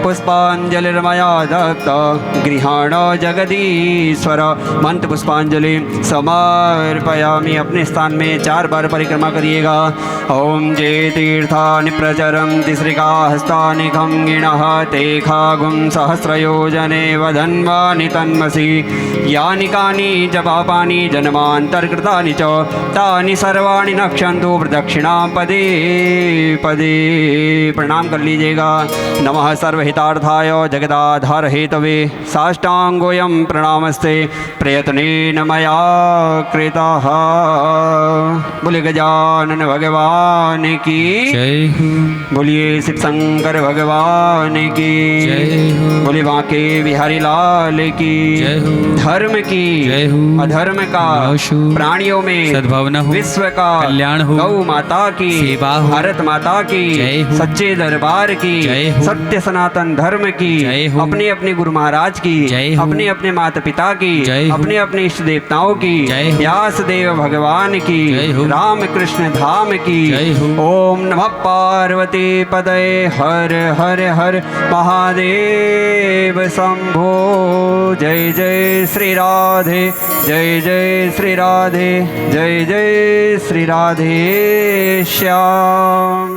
पुष्पाञ्जलिर्मया दत्ता गृहाण जगदीश्वर। मंत्र पुष्पांजलि समर्पयामि। अपने स्थान में 4 बार परिक्रमा करिएगा। ओम जे तीर्थानि प्रचरन्ति श्रीकाहस्तानि खंगिणः ते खागुं सहस्रयोजने वधन्वानि तन्मसि यानि कानि च पापानि जन्मान्तर्कृतानि च तानि सर्वाणि नक्षन्तु प्रदक्षिणां पदे पदे। प्रणाम कर लीजिएगा। नमः सर्वहितार्थाय जगदाधार हेतवे साष्टांगोऽयं प्रणामस्ते प्रयत्नेन मया कृतः। बोले गजानन भगवान की जय हो बोलिए शिव शंकर भगवान की जय हो बोले बांके बिहारी लाल की जय हो धर्म की जय हो अधर्म का नाश हो प्राणियों में सद्भावना हो विश्व का कल्याण हो गौ माता की सेवा हो भारत माता की जय हो सच्चे दरबार की जय हो सत्य सनातन धर्म की जय हो अपने अपने गुरु महाराज की जय हो अपने अपने माता पिता की जय हो अपने अपने इष्ट देवताओं की जय हो व्यास देव भगवान की जय हो राम कृष्ण धाम की जय हो ओम नमः पार्वती पदये हर हर हर महादेव शंभो। जय जय श्री राधे जय जय श्री राधे जय जय श्री राधे श्याम।